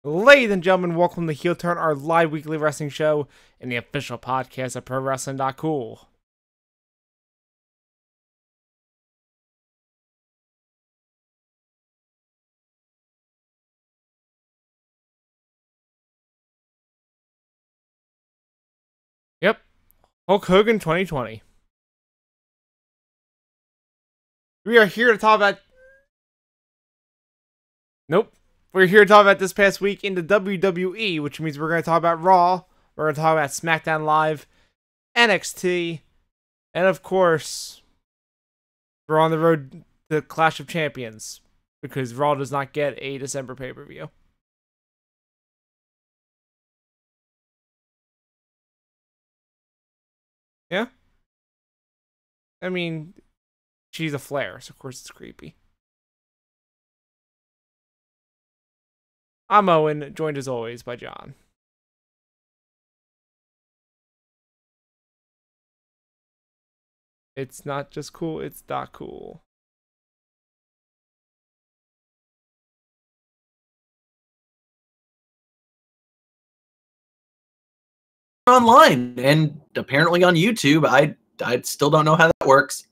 Ladies and gentlemen, welcome to Heel Turn, our live weekly wrestling show and the official podcast of ProWrestling.Cool. Yep, Hulk Hogan 2020. We are here to talk about... Nope. We're here to talk about this past week in the WWE, which means we're going to talk about Raw, we're going to talk about SmackDown Live, NXT, and of course, we're on the road to Clash of Champions, because Raw does not get a December pay-per-view. Yeah? I mean, she's a Flair, so of course it's creepy. I'm Owen, joined as always by John. It's not just cool, it's not cool. Online and apparently on YouTube. I still don't know how that works,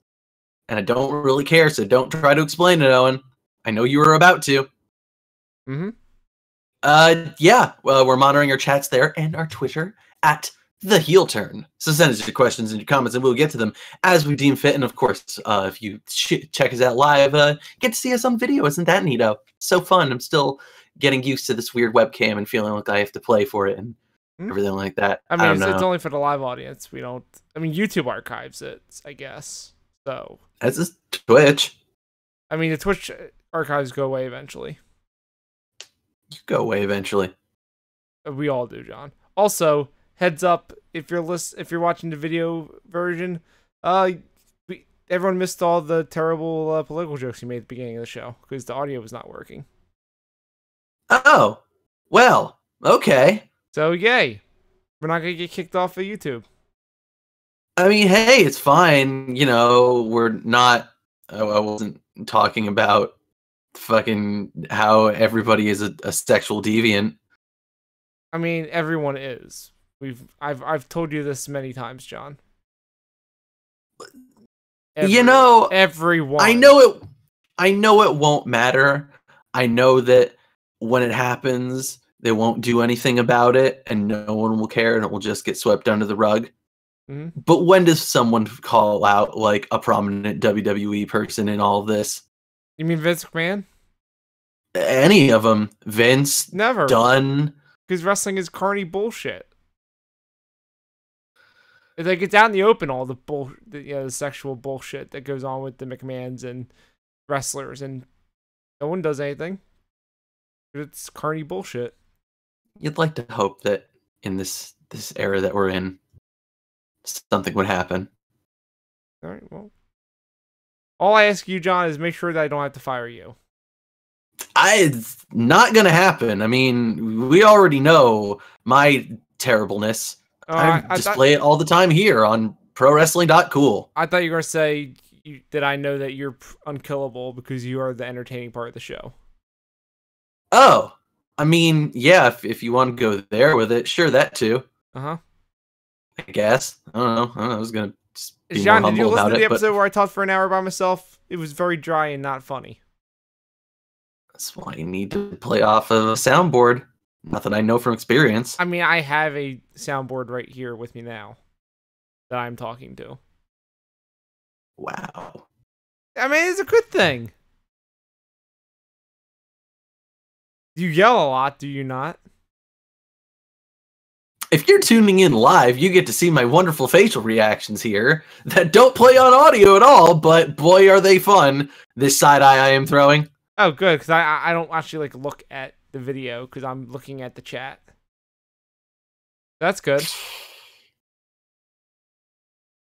and I don't really care, so don't try to explain it, Owen. I know you were about to. Yeah, well, we're monitoring our chats there and our Twitter at the Heel Turn. So send us your questions and your comments, and we'll get to them as we deem fit. And of course, if you check us out live, get to see us on video. Isn't that neato? So fun. I'm still getting used to this weird webcam and feeling like I have to play for it and everything like that. I mean, it's only for the live audience. We don't. I mean, YouTube archives it, I guess. So that's just Twitch. I mean, the Twitch archives go away eventually. You go away eventually. We all do, John. Also, heads up, if you're watching the video version, everyone missed all the terrible political jokes you made at the beginning of the show because the audio was not working. Oh, well, okay. So yay, we're not gonna get kicked off of YouTube. I mean, hey, it's fine. You know, we're not. I wasn't talking about fucking how everybody is a sexual deviant. I mean, everyone is. I've told you this many times, John. Everyone. I know it won't matter. I know that when it happens, they won't do anything about it, and no one will care, and it will just get swept under the rug. But when does someone call out like a prominent WWE person in all of this? You mean Vince McMahon? Any of them. Vince. Never. Done. Because wrestling is carny bullshit. It's like it's out in the open, all the the sexual bullshit that goes on with the McMahons and wrestlers, and no one does anything. It's carny bullshit. You'd like to hope that in this era that we're in, something would happen. All right, well. All I ask you, John, is make sure that I don't have to fire you. It's not going to happen. I mean, we already know my terribleness. I display it all the time here on ProWrestling.Cool. I thought you were going to say that I know that you're unkillable because you are the entertaining part of the show. Oh, I mean, yeah, if you want to go there with it, sure, that too. Uh-huh. I guess. I don't know. I was going to be John, more did you humble listen about to the it, episode where I talked for an hour by myself? It was very dry and not funny. That's why you need to play off of a soundboard. Not that I know from experience. I mean, I have a soundboard right here with me now that I'm talking to. Wow. I mean, it's a good thing. You yell a lot, do you not? If you're tuning in live, you get to see my wonderful facial reactions here that don't play on audio at all, but boy, are they fun. This side eye I am throwing. Oh, good, because I don't actually like look at the video because I'm looking at the chat. That's good.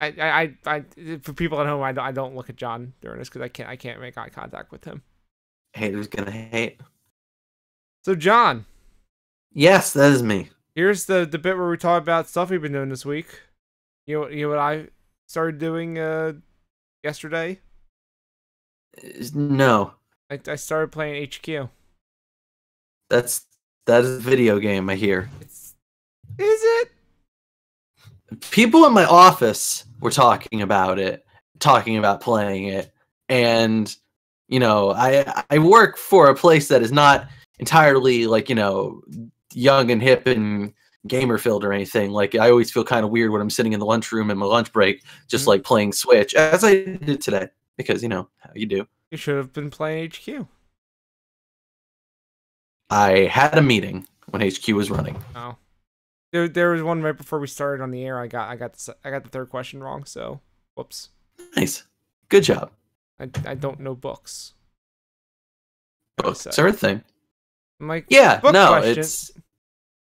I for people at home, I don't look at John during this because I can't make eye contact with him. Haters gonna hate. So John. Yes, that is me. Here's the bit where we talk about stuff we've been doing this week. You know what I started doing yesterday? No. I started playing HQ. That's That is a video game, I hear. Is it? People in my office were talking about it, talking about playing it, and you know, I work for a place that is not entirely like, you know, young and hip and gamer filled or anything. Like, I always feel kind of weird when I'm sitting in the lunchroom in my lunch break, just like playing Switch, as I did today, because you know how you do. You should have been playing HQ. I had a meeting when HQ was running. Oh, there was one right before we started on the air. I got the third question wrong. So, whoops. Nice, good job. I don't know books. Books are a thing. I'm like, yeah, book no, question.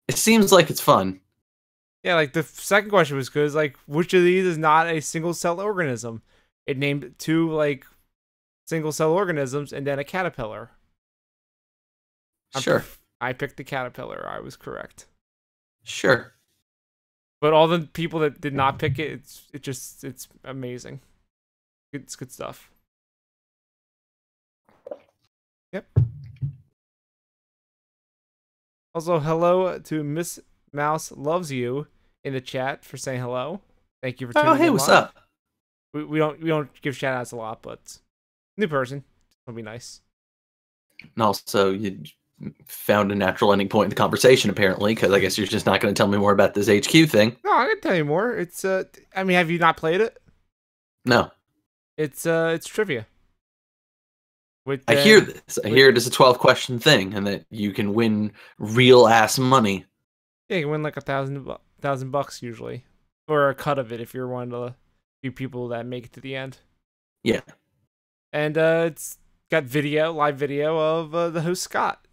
it seems like it's fun. Yeah, like the second question was good. Like, which of these is not a single cell organism? It named 2 like single cell organisms and then a caterpillar. Sure. I picked the caterpillar. I was correct. Sure. But all the people that did not pick it, it's amazing. It's good stuff. Yep. Also, hello to Miss Mouse Loves You in the chat for saying hello. Thank you for tuning in. Oh, hey, what's up? We don't give shout outs a lot, but new person. It'll be nice. And also, you found a natural ending point in the conversation, apparently, because I guess you're just not going to tell me more about this HQ thing. No, I can tell you more. It's I mean, have you not played it? No. It's trivia. I hear this. I hear it is a 12-question thing, and that you can win real ass money. Yeah, you can win like $1,000 usually, or a cut of it if you're one of the few people that make it to the end. Yeah. And it's got live video of the host Scott,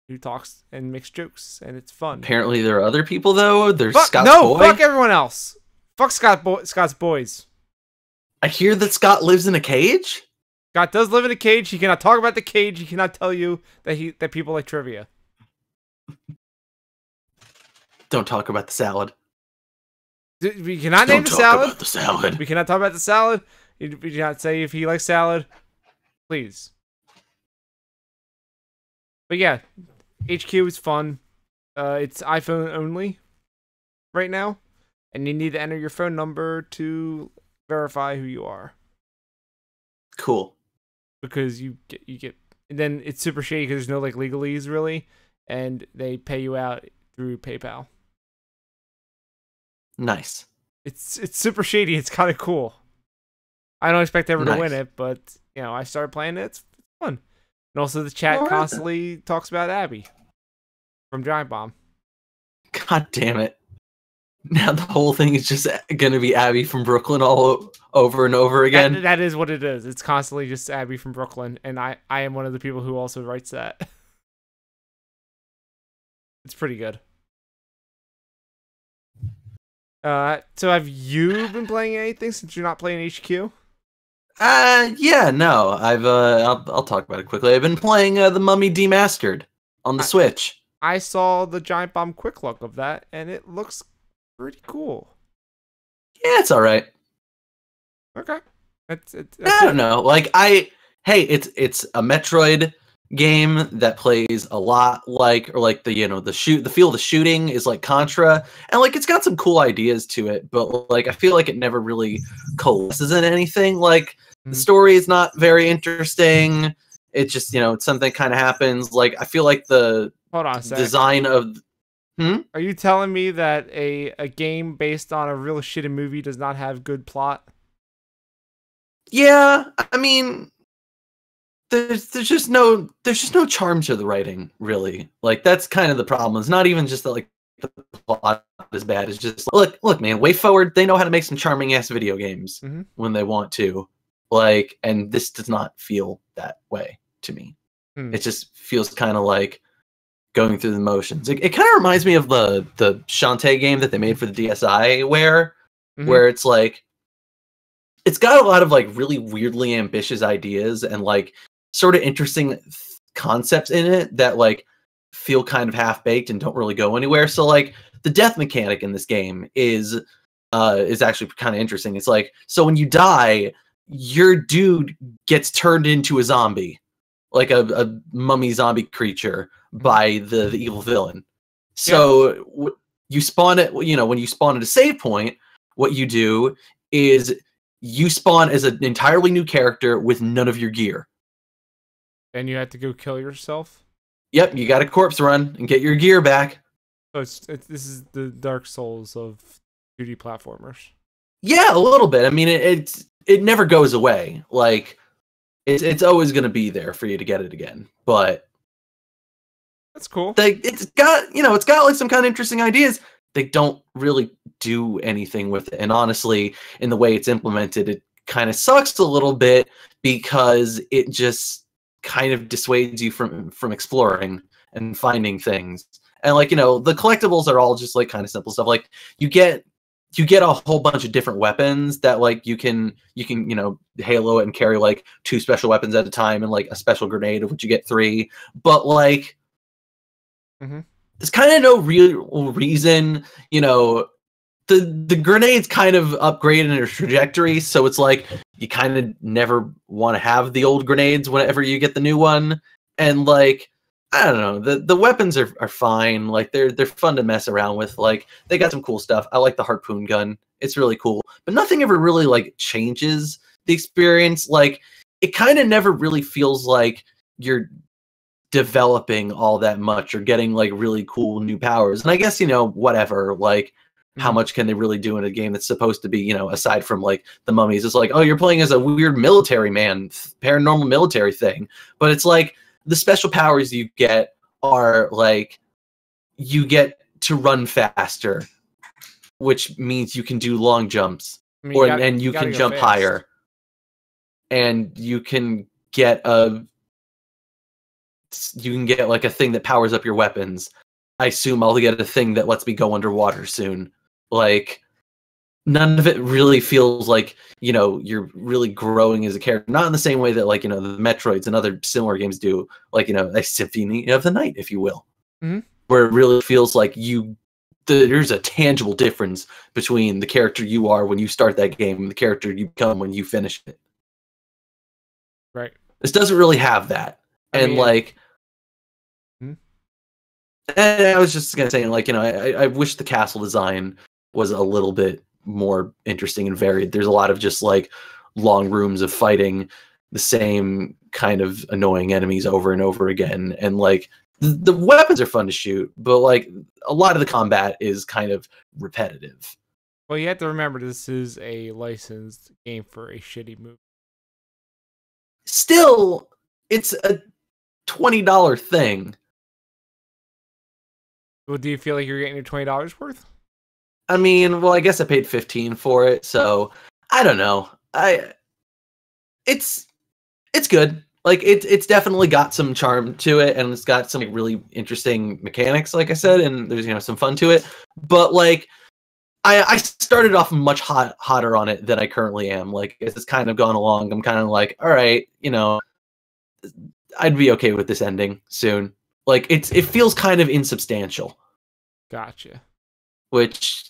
who talks and makes jokes, and it's fun. Apparently, there are other people though. There's Scott's boy. Fuck everyone else. Fuck Scott's boys. I hear that Scott lives in a cage. Scott does live in a cage. He cannot talk about the cage. He cannot tell you that people like trivia. Don't talk about the salad. We cannot name the salad. Don't talk about the salad. We cannot talk about the salad. We cannot say if he likes salad. Please. But yeah, HQ is fun. It's iPhone only right now, and you need to enter your phone number to verify who you are. Cool. Because you get, and then it's super shady because there's no like legalese really, and they pay you out through PayPal. Nice. It's super shady. It's kind of cool. I don't expect ever to win it, but you know, I started playing it. It's fun. And also the chat constantly talks about Abby from Giant Bomb. God damn it. Now the whole thing is just going to be Abby from Brooklyn all over and over again. That is what it is. It's constantly just Abby from Brooklyn, and I am one of the people who also writes that. It's pretty good. So have you been playing anything since you're not playing HQ? Yeah, no. I'll talk about it quickly. I've been playing The Mummy Demastered on the Switch. I saw the Giant Bomb quick look of that, and it looks pretty cool. Yeah, it's all right. Okay. I don't know. Like it's a Metroid game that plays a lot like, or like the feel of the shooting is like Contra, and like it's got some cool ideas to it, but like I feel like it never really coalesces in anything. Like the story is not very interesting. It's just, it's something kind of happens. Like I feel like the design of Are you telling me that a game based on a real shitty movie does not have good plot? Yeah, I mean, there's just no charm to the writing, really. Like that's kind of the problem. It's not even just that like the plot is bad. It's just look, man, WayForward, they know how to make some charming ass video games when they want to. Like, and this does not feel that way to me. It just feels kind of like going through the motions. It kind of reminds me of the Shantae game that they made for the DSi, where it's like, it's got a lot of like really weirdly ambitious ideas and like sort of interesting concepts in it that like feel kind of half-baked and don't really go anywhere. So like the death mechanic in this game is actually kind of interesting. It's like, so when you die, your dude gets turned into a zombie, like a mummy zombie creature, by the evil villain. So you spawn it, when you spawn at a save point, what you do is you spawn as an entirely new character with none of your gear. And you have to go kill yourself? Yep, you got a corpse run and get your gear back. So this is the Dark Souls of 2D platformers. Yeah, a little bit. I mean, it never goes away. Like, it's always going to be there for you to get it again. But that's cool. It's got like some kind of interesting ideas. They don't really do anything with it. And honestly, in the way it's implemented, it kind of sucks a little bit because it just kind of dissuades you from exploring and finding things. And like, the collectibles are all just like kind of simple stuff. Like you get a whole bunch of different weapons that like you can halo it and carry like 2 special weapons at a time and like a special grenade, of which you get 3. But like there's kind of no real reason, the grenades kind of upgrade in their trajectory, so it's like you kind of never want to have the old grenades whenever you get the new one. And like, I don't know, the weapons are fine. Like they're fun to mess around with. Like they got some cool stuff. I like the harpoon gun. It's really cool. But nothing ever really like changes the experience. Like it kind of never really feels like you're developing all that much or getting like really cool new powers. And I guess, whatever, like how much can they really do in a game that's supposed to be, aside from like the mummies, it's like, oh, you're playing as a weird military man, paranormal military thing. But it's like the special powers you get are like you get to run faster, which means you can do long jumps, and you can jump higher, and you can get like a thing that powers up your weapons. I assume I'll get a thing that lets me go underwater soon. Like, none of it really feels like, you're really growing as a character. Not in the same way that, like, the Metroids and other similar games do. Like, a Symphony of the Night, if you will. Where it really feels like there's a tangible difference between the character you are when you start that game and the character you become when you finish it. Right. This doesn't really have that. And I was just gonna say, like, I wish the castle design was a little bit more interesting and varied. There's a lot of just like long rooms of fighting the same kind of annoying enemies over and over again, and like the weapons are fun to shoot, but like a lot of the combat is kind of repetitive. Well, you have to remember this is a licensed game for a shitty movie. Still, it's a $20 thing. Well, do you feel like you're getting your $20 worth? I mean, well, I guess I paid $15 for it, so I don't know. It's good. Like it's definitely got some charm to it, and it's got some like, really interesting mechanics, like I said, and there's some fun to it. But like, I started off much hotter on it than I currently am. Like as it's kind of gone along, I'm kind of like, all right, I'd be okay with this ending soon. Like it feels kind of insubstantial. Gotcha. Which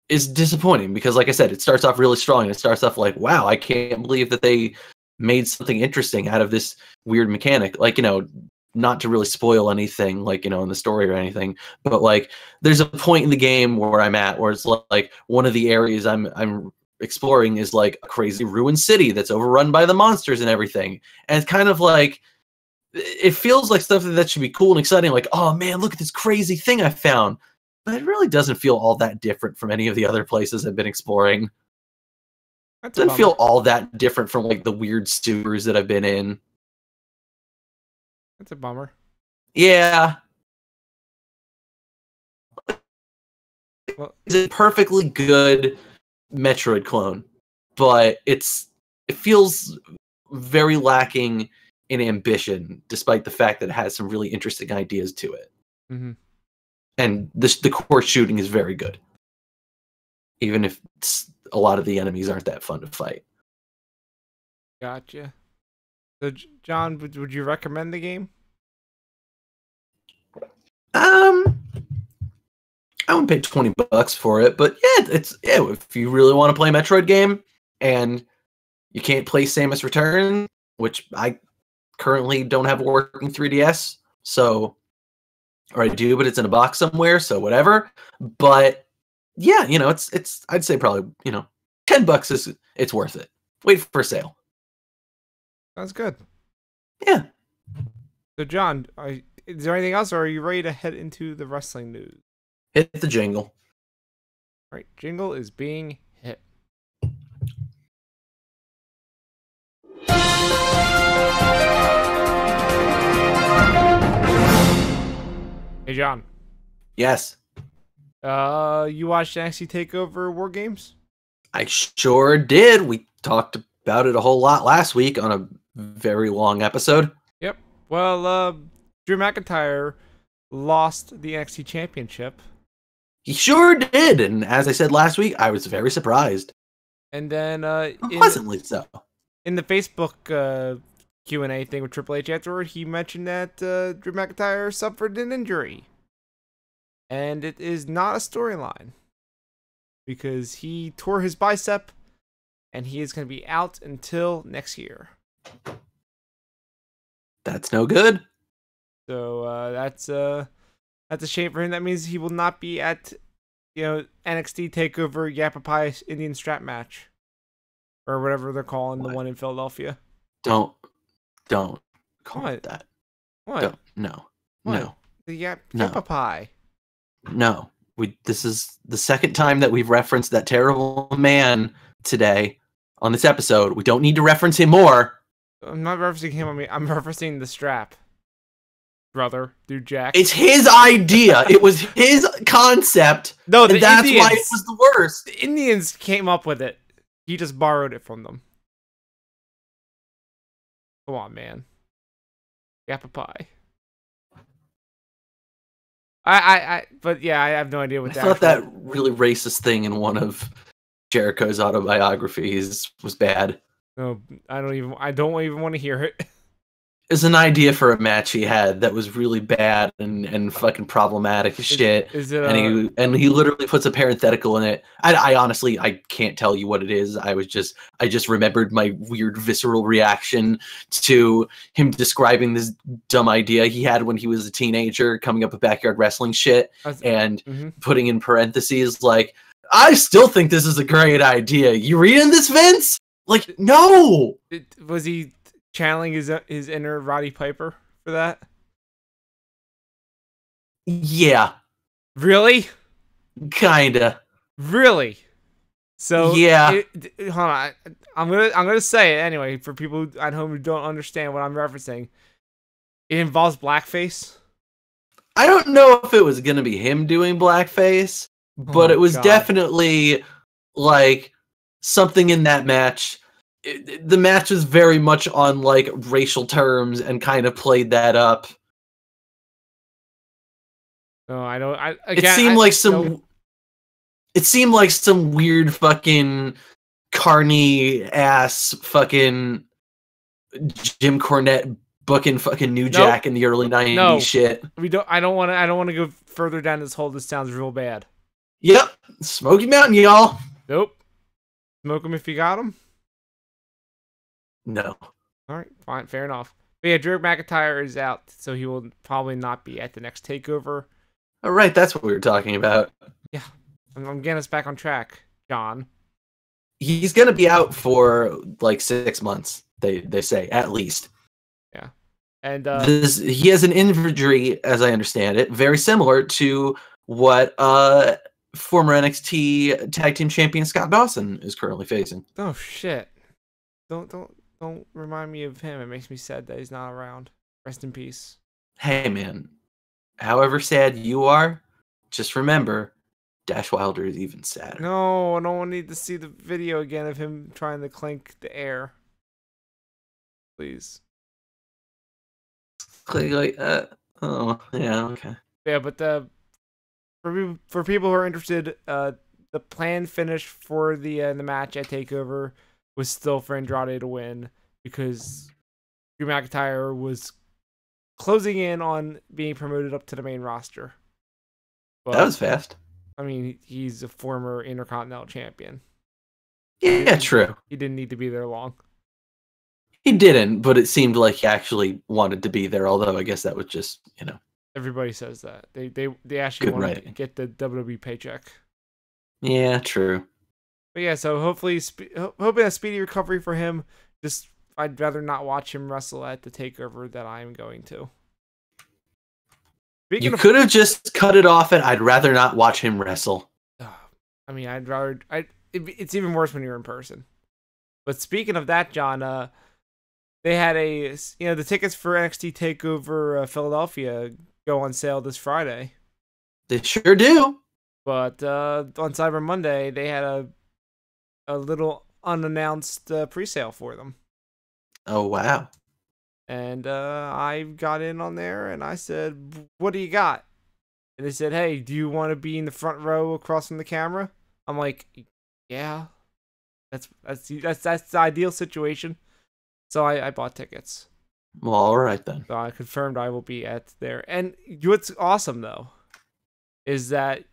is disappointing because, like I said, it starts off really strong. And it starts off like, wow, I can't believe that they made something interesting out of this weird mechanic. Like, not to really spoil anything, like, in the story or anything, but like, there's a point in the game where I'm at where it's like one of the areas I'm exploring is like a crazy ruined city that's overrun by the monsters and everything. And it's kind of like, it feels like something that should be cool and exciting. Like, oh man, look at this crazy thing I found. But it really doesn't feel all that different from any of the other places I've been exploring. It doesn't feel all that different from like the weird sewers that I've been in. That's a bummer. Yeah. Well, it's a perfectly good Metroid clone, but it feels very lacking in ambition, despite the fact that it has some really interesting ideas to it. And the core shooting is very good, even if a lot of the enemies aren't that fun to fight. Gotcha. So, John, would you recommend the game? I wouldn't pay $20 for it, but yeah, if you really want to play a Metroid game and you can't play Samus Return, which I currently don't have a working 3DS, So, or I do, but it's in a box somewhere, so whatever. But yeah, it's I'd say probably, $10 is it's worth it. Wait for sale. Sounds good. Yeah. So, John, is there anything else, or are you ready to head into the wrestling news? Hit the jingle. All right, jingle is being hit. Hey, John. Yes. You watched NXT TakeOver WarGames? I sure did. We talked about it a whole lot last week on a very long episode. Yep. Well, Drew McIntyre lost the NXT Championship. He sure did, and as I said last week, I was very surprised. And then Pleasantly so. In the Facebook Q&A thing with Triple H afterward, he mentioned that Drew McIntyre suffered an injury. And it is not a storyline. Because he tore his bicep, and he is going to be out until next year. That's no good. So that's a shame for him. That means he will not be at NXT TakeOver Yappa Pie Indian Strap match, or whatever they're calling the one in Philadelphia. Don't call it that. What? No. The Yappa Pie. No. This is the second time that we've referenced that terrible man today on this episode. We don't need to reference him more. I'm not referencing him. I'm referencing the strap. Brother, dude, Jack. It's his idea. It was his concept. No, and that's why it was the worst. The Indians came up with it. He just borrowed it from them. Come on, man. Yappa Pie. But yeah, I have no idea what that. I thought that really racist thing in one of Jericho's autobiographies was bad. No, I don't even want to hear it. It's an idea for a match he had that was really bad and fucking problematic as shit. And he literally puts a parenthetical in it. I honestly can't tell you what it is. I just remembered my weird visceral reaction to him describing this dumb idea he had when he was a teenager, coming up with backyard wrestling shit and putting in parentheses like, I still think this is a great idea. You reading this, Vince? Like, no. Was he channeling his inner Roddy Piper for that? Yeah. Really? Kinda. Really? So yeah. Hold on. I'm gonna say it anyway for people at home who don't understand what I'm referencing. It involves blackface. I don't know if it was gonna be him doing blackface, but it was definitely like something in that match. The match was very much on like racial terms and kind of played that up. No, I don't. It seemed like some weird fucking carny ass fucking Jim Cornette booking fucking New Jack in the early 90s shit. I don't want to go further down this hole. This sounds real bad. Yep. Smoky Mountain, y'all. Nope. Smoke him if you got him. No. All right, fine, fair enough. But yeah, Drew McIntyre is out, so he will probably not be at the next TakeOver. All right, that's what we were talking about. Yeah, I'm getting us back on track, John. He's gonna be out for like 6 months. They say at least. Yeah, and he has an injury, as I understand it, very similar to what former NXT Tag Team Champion Scott Dawson is currently facing. Oh shit! Don't remind me of him. It makes me sad that he's not around. Rest in peace. Hey, man. However sad you are, just remember, Dash Wilder is even sadder. No, I don't need to see the video again of him trying to clink the air. Please. Oh, yeah, okay. Yeah, but for people who are interested, the planned finish for the match at TakeOver was still for Andrade to win because Drew McIntyre was closing in on being promoted up to the main roster. But, that was fast. I mean, he's a former Intercontinental Champion. Yeah, true. He didn't need to be there long. He didn't, but it seemed like he actually wanted to be there. Although I guess that was just, Everybody says that they actually good wanted to writing. get the WWE paycheck. Yeah, true. But yeah, so hopefully, hoping a speedy recovery for him. Just I'd rather not watch him wrestle at the takeover that I'm going to. You Speaking of, could have just cut it off, and I'd rather not watch him wrestle. I mean, I'd rather. It's even worse when you're in person. But speaking of that, John, they had the tickets for NXT Takeover Philadelphia go on sale this Friday. They sure do. But on Cyber Monday, they had a little unannounced pre-sale for them. Oh, wow. And I got in on there and I said, "What do you got?" And they said, "Hey, do you want to be in the front row across from the camera?" I'm like, "Yeah, that's the ideal situation." So I bought tickets. Well, all right then. So I confirmed I will be at there. And what's awesome though is that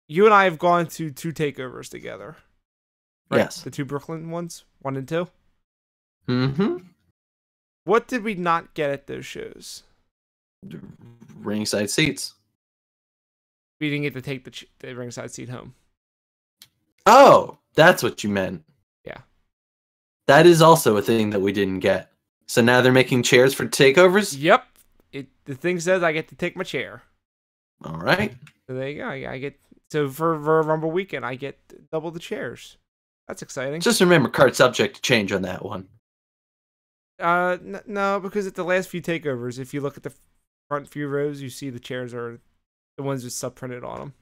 you and I have gone to 2 takeovers together. Right? Yes. The 2 Brooklyn ones, 1 and 2. Mm-hmm. What did we not get at those shows? Ringside seats. We didn't get to take the ringside seat home. Oh, that's what you meant. Yeah. That is also a thing that we didn't get. So now they're making chairs for takeovers? Yep. The thing says I get to take my chair. All right. So there you go. I get for Rumble weekend, I get double the chairs. That's exciting. Just remember, card subject to change on that one. No, because at the last few takeovers, if you look at the front few rows, you see the chairs are the ones with sub-printed on them.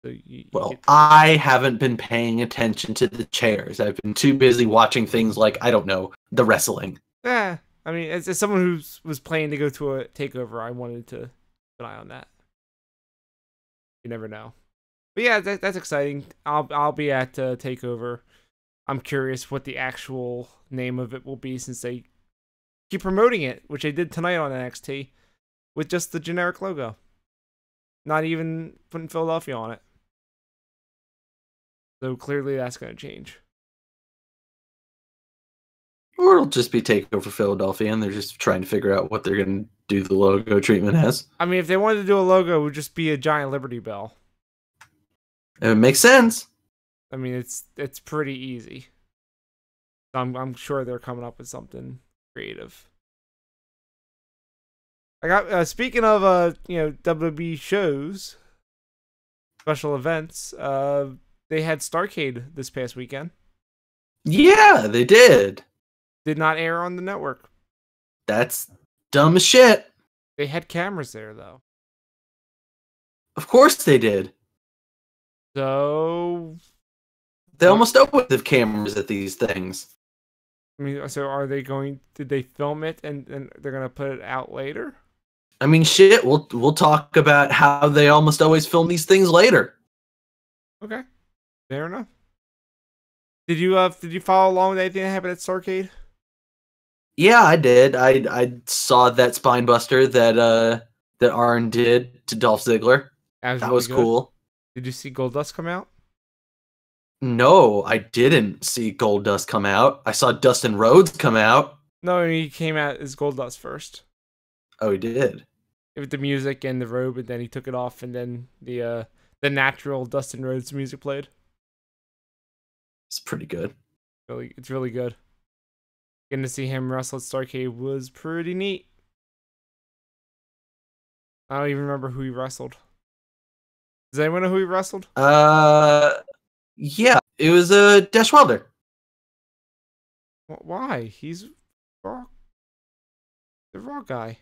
So I haven't been paying attention to the chairs. I've been too busy watching things like, I don't know, the wrestling. Yeah, I mean, as someone who was planning to go to a takeover, I wanted to keep an eye on that. You never know. But yeah, that's exciting. I'll be at takeover. I'm curious what the actual name of it will be since they keep promoting it, which they did tonight on NXT, with just the generic logo. Not even putting Philadelphia on it. So clearly that's going to change. Or it'll just be Takeover Philadelphia, and they're just trying to figure out what they're going to do the logo treatment as. I mean, if they wanted to do a logo, it would just be a giant Liberty Bell. It makes sense. I mean, it's pretty easy. I'm sure they're coming up with something creative. I got speaking of WWE shows, special events. They had Starrcade this past weekend. Yeah, they did. Did not air on the network. That's dumb as shit. They had cameras there though. Of course they did. So they almost always have cameras at these things. I mean, so are they going? Did they film it and they're gonna put it out later? I mean, shit. We'll talk about how they almost always film these things later. Okay, fair enough. Did you follow along with anything that happened at Starrcade? Yeah, I did. I saw that spine buster that Arn did to Dolph Ziggler. That was cool. Did you see Goldust come out? No, I didn't see Goldust come out. I saw Dustin Rhodes come out. No, he came out as Goldust first. Oh, he did. With the music and the robe, and then he took it off, and then the natural Dustin Rhodes music played. It's pretty good. It's really good. Getting to see him wrestle at Starrcade was pretty neat. I don't even remember who he wrestled. Does anyone know who he wrestled? Yeah, it was Dash Wilder. Why? He's Raw. The Raw guy.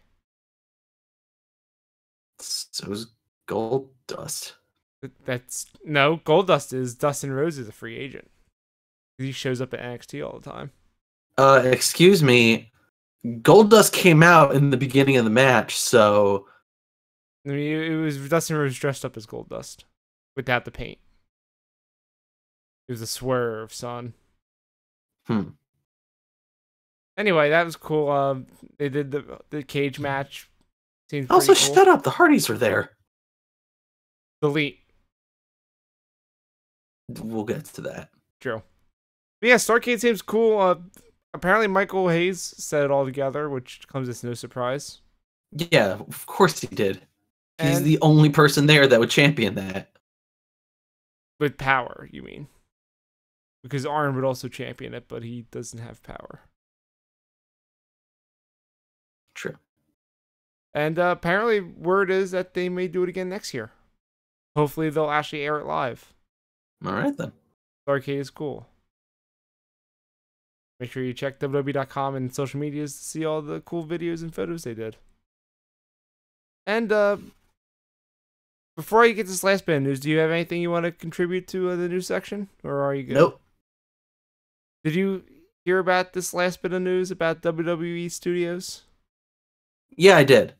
So it was Goldust. No, Goldust is Dustin Rhodes is a free agent. He shows up at NXT all the time. Excuse me. Goldust came out in the beginning of the match, so I mean, it was Dustin Rhodes dressed up as Goldust without the paint. It was a swerve, son. Anyway, that was cool. They did the cage match. Seems also, cool. Shut up. The Hardys were there. Delete. We'll get to that. True. But yeah, Starrcade seems cool. apparently Michael Hayes said it all together, which comes as no surprise. Yeah, of course he did. He's And the only person there that would champion that. with power, you mean? Because Arn would also champion it, but he doesn't have power. True. And apparently, word is that they may do it again next year. Hopefully, they'll actually air it live. All right, then. Arcade is cool. Make sure you check WWE.com and social medias to see all the cool videos and photos they did. And before I get this last bit of news, do you have anything you want to contribute to the news section? Or are you good? Nope. Did you hear about this last bit of news about WWE Studios? Yeah, I did.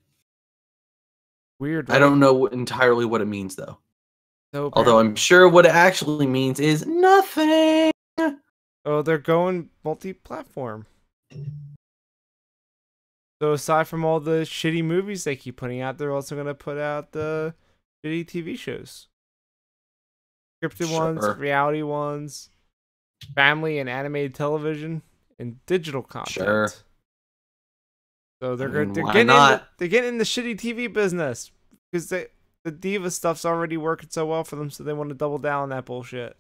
Weird, right? I don't know entirely what it means, though. So Although I'm sure what it actually means is nothing. Oh, they're going multi-platform. So aside from all the shitty movies they keep putting out, they're also going to put out the shitty TV shows. Scripted ones, reality ones, family and animated television, and digital content. Sure. So they're I mean, they're getting in the shitty TV business because the diva stuff's already working so well for them, so they want to double down on that bullshit.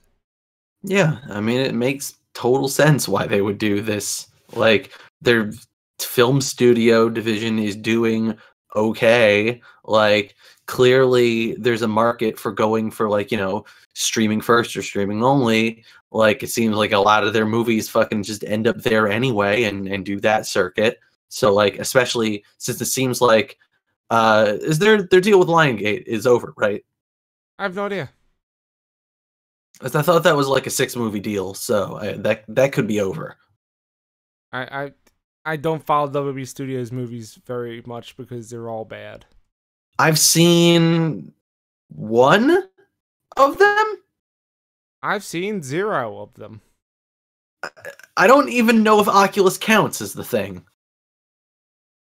Yeah, I mean, it makes total sense why they would do this. Like, their film studio division is doing okay. Like, clearly there's a market for going for, like, you know, streaming first or streaming only. Like, it seems like a lot of their movies fucking just end up there anyway and do that circuit. So, like, especially since it seems like is their deal with Lionsgate is over, right? I have no idea. I thought that was like a 6-movie deal, so that could be over. I don't follow WWE Studios movies very much because they're all bad. I've seen one of them. I've seen 0 of them. I don't even know if Oculus counts as the thing.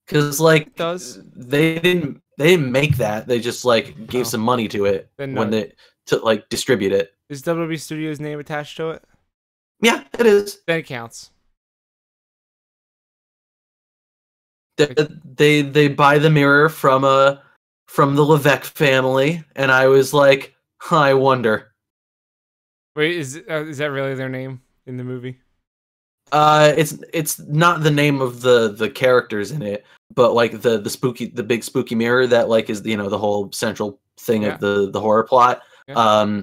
Because, like, it does. They didn't make that. They just, like, gave some money to it when they to, like, distribute it. Is WWE Studios' name attached to it? Yeah, it is. Then it counts. They buy the mirror from the Levesque family, and I was like, I wonder. Wait, is that really their name in the movie? It's not the name of the characters in it, but like the big spooky mirror that like is, you know, the whole central thing of the horror plot. Yeah.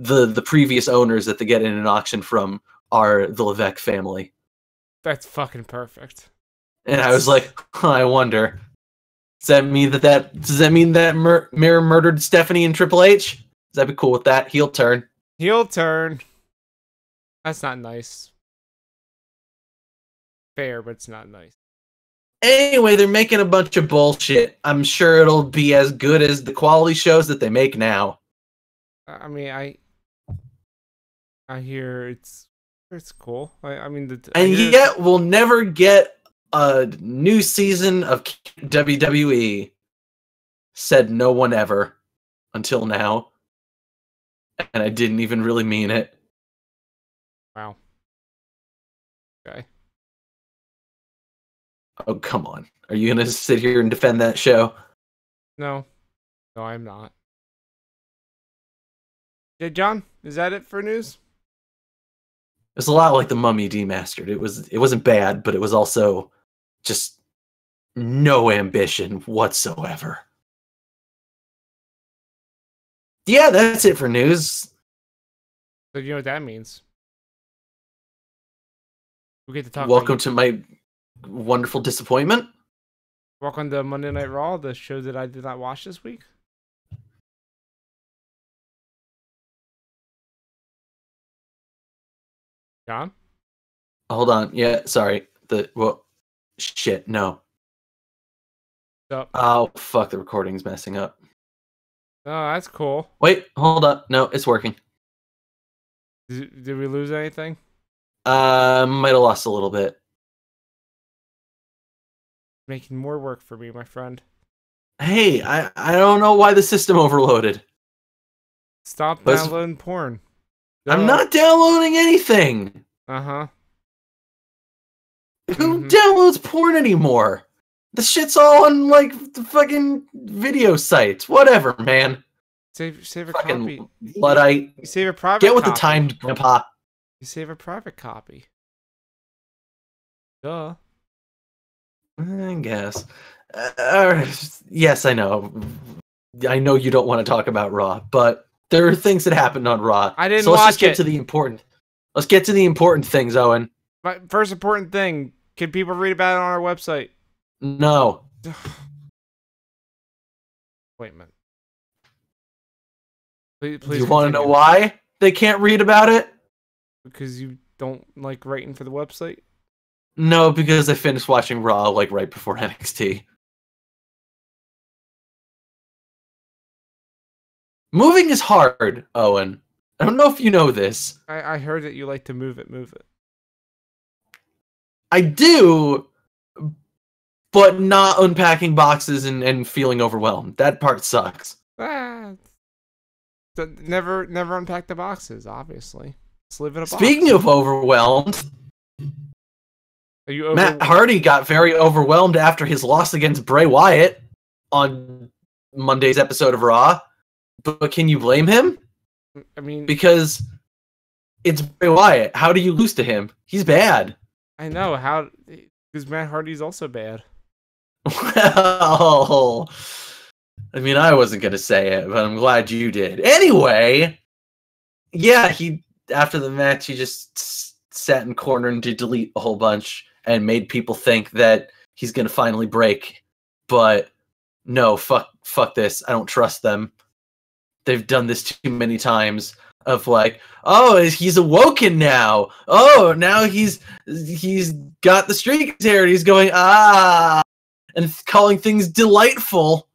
The previous owners that they get in an auction from are the Levesque family. That's fucking perfect. And I was like, I wonder. Does that mean that mirror murdered Stephanie and Triple H? Does that be cool with that? Heel turn. Heel turn. That's not nice. Fair, but it's not nice. Anyway, they're making a bunch of bullshit. I'm sure it'll be as good as the quality shows that they make now. I mean, I hear it's cool. I mean, yet we'll never get a new season of WWE. Said no one ever until now. And I didn't even really mean it. Wow. Okay. Oh, come on. Are you going to sit here and defend that show? No. No, I'm not. Yeah, John, is that it for news? It's a lot like The Mummy Demastered. It wasn't bad, but it was also just no ambition whatsoever. Yeah, that's it for news. So you know what that means? We get to talk. Welcome to my wonderful disappointment. Welcome to Monday Night Raw, the show that I did not watch this week. John? Hold on. Yeah, sorry. Shit, no. Oh, fuck, the recording's messing up. Oh, that's cool. Wait, hold up. No, it's working. Did we lose anything? Might have lost a little bit. Making more work for me, my friend. Hey, I don't know why the system overloaded. Stop downloading porn. I'm not downloading anything. Uh-huh. Who downloads porn anymore? The shit's all on like the fucking video sites. Whatever, man. Save a Fucking copy. Luddite. You save a private Get with copy. the times, Grandpa. You save a private copy. Duh. I guess. Yes, I know. I know you don't want to talk about Raw, but there are things that happened on Raw. I didn't so let's watch just get it. to the important. Let's get to the important things, Owen. My first important thing: can people read about it on our website? No. Wait a minute. Please You want to know why they can't read about it? Because you don't like writing for the website? No, because I finished watching Raw like right before NXT. Moving is hard, Owen. I don't know if you know this. I heard that you like to move it. I do, but not unpacking boxes and feeling overwhelmed. That part sucks. Never unpack the boxes, obviously. Just live in a box. Speaking of overwhelmed, are you Matt Hardy got very overwhelmed after his loss against Bray Wyatt on Monday's episode of Raw. But can you blame him? I mean, because it's Bray Wyatt. How do you lose to him? He's bad. I know how, because Matt Hardy's also bad. Well, I mean, I wasn't gonna say it, but I'm glad you did. Anyway, yeah, he after the match he just sat in corner and did delete a whole bunch and made people think that he's gonna finally break. But no, fuck this. I don't trust them. They've done this too many times. Of like, oh, he's awoken now. Oh, now he's got the streak there. He's going and calling things delightful.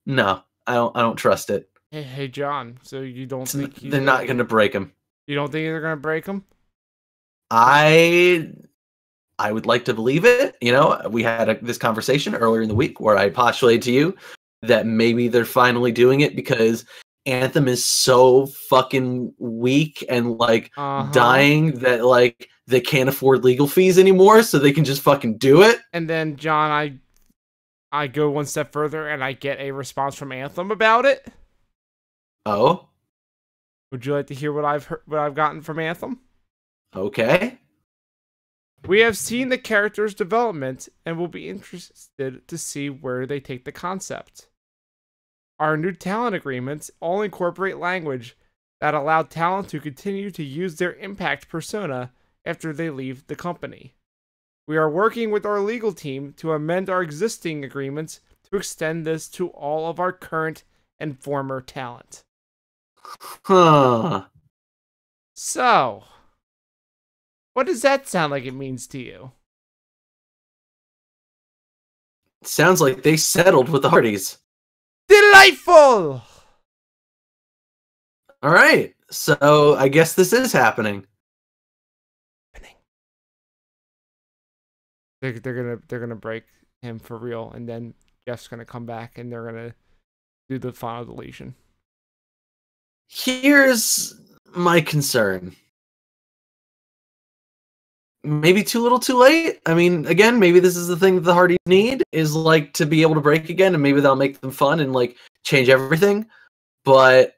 No, I don't trust it. Hey, John. So you don't think they're not going to break him? You don't think they're going to break him? I would like to believe it. You know, we had this conversation earlier in the week where I postulated to you that maybe they're finally doing it because Anthem is so fucking weak and like dying that like they can't afford legal fees anymore, so they can just fucking do it. And then, John, I go one step further and I get a response from Anthem about it. Oh, would you like to hear what I've gotten from Anthem? Okay. We have seen the character's development and will be interested to see where they take the concept. Our new talent agreements all incorporate language that allow talent to continue to use their Impact persona after they leave the company. We are working with our legal team to amend our existing agreements to extend this to all of our current and former talent. Huh. So, what does that sound like it means to you? Sounds like they settled with the Hardys. Delightful! All right, so I guess this is happening. They're gonna break him for real, and then Jeff's gonna come back, and they're gonna do the final deletion. Here's my concern. Maybe too little too late. I mean, again, maybe this is the thing that the Hardys need, is like to be able to break again, and maybe that'll make them fun and like change everything. But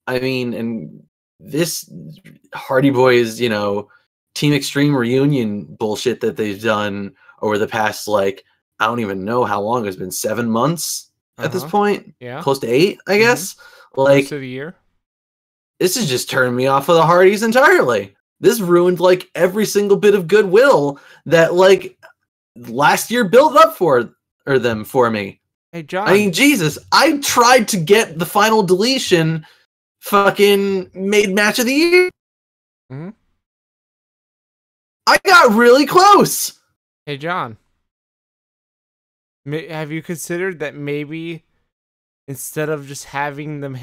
I mean, and this Hardy Boys, you know, Team Extreme reunion bullshit that they've done over the past, like, I don't even know how long it's been, 7 months at this point? Yeah. Close to 8, I guess. Like, most of the year. This is just turning me off of the Hardys entirely. This ruined like every single bit of goodwill that like last year built up for them for me. Hey, John. I mean, Jesus, I tried to get the final deletion fucking made match of the year. Mm-hmm. I got really close. Hey, John. Have you considered that maybe instead of just having them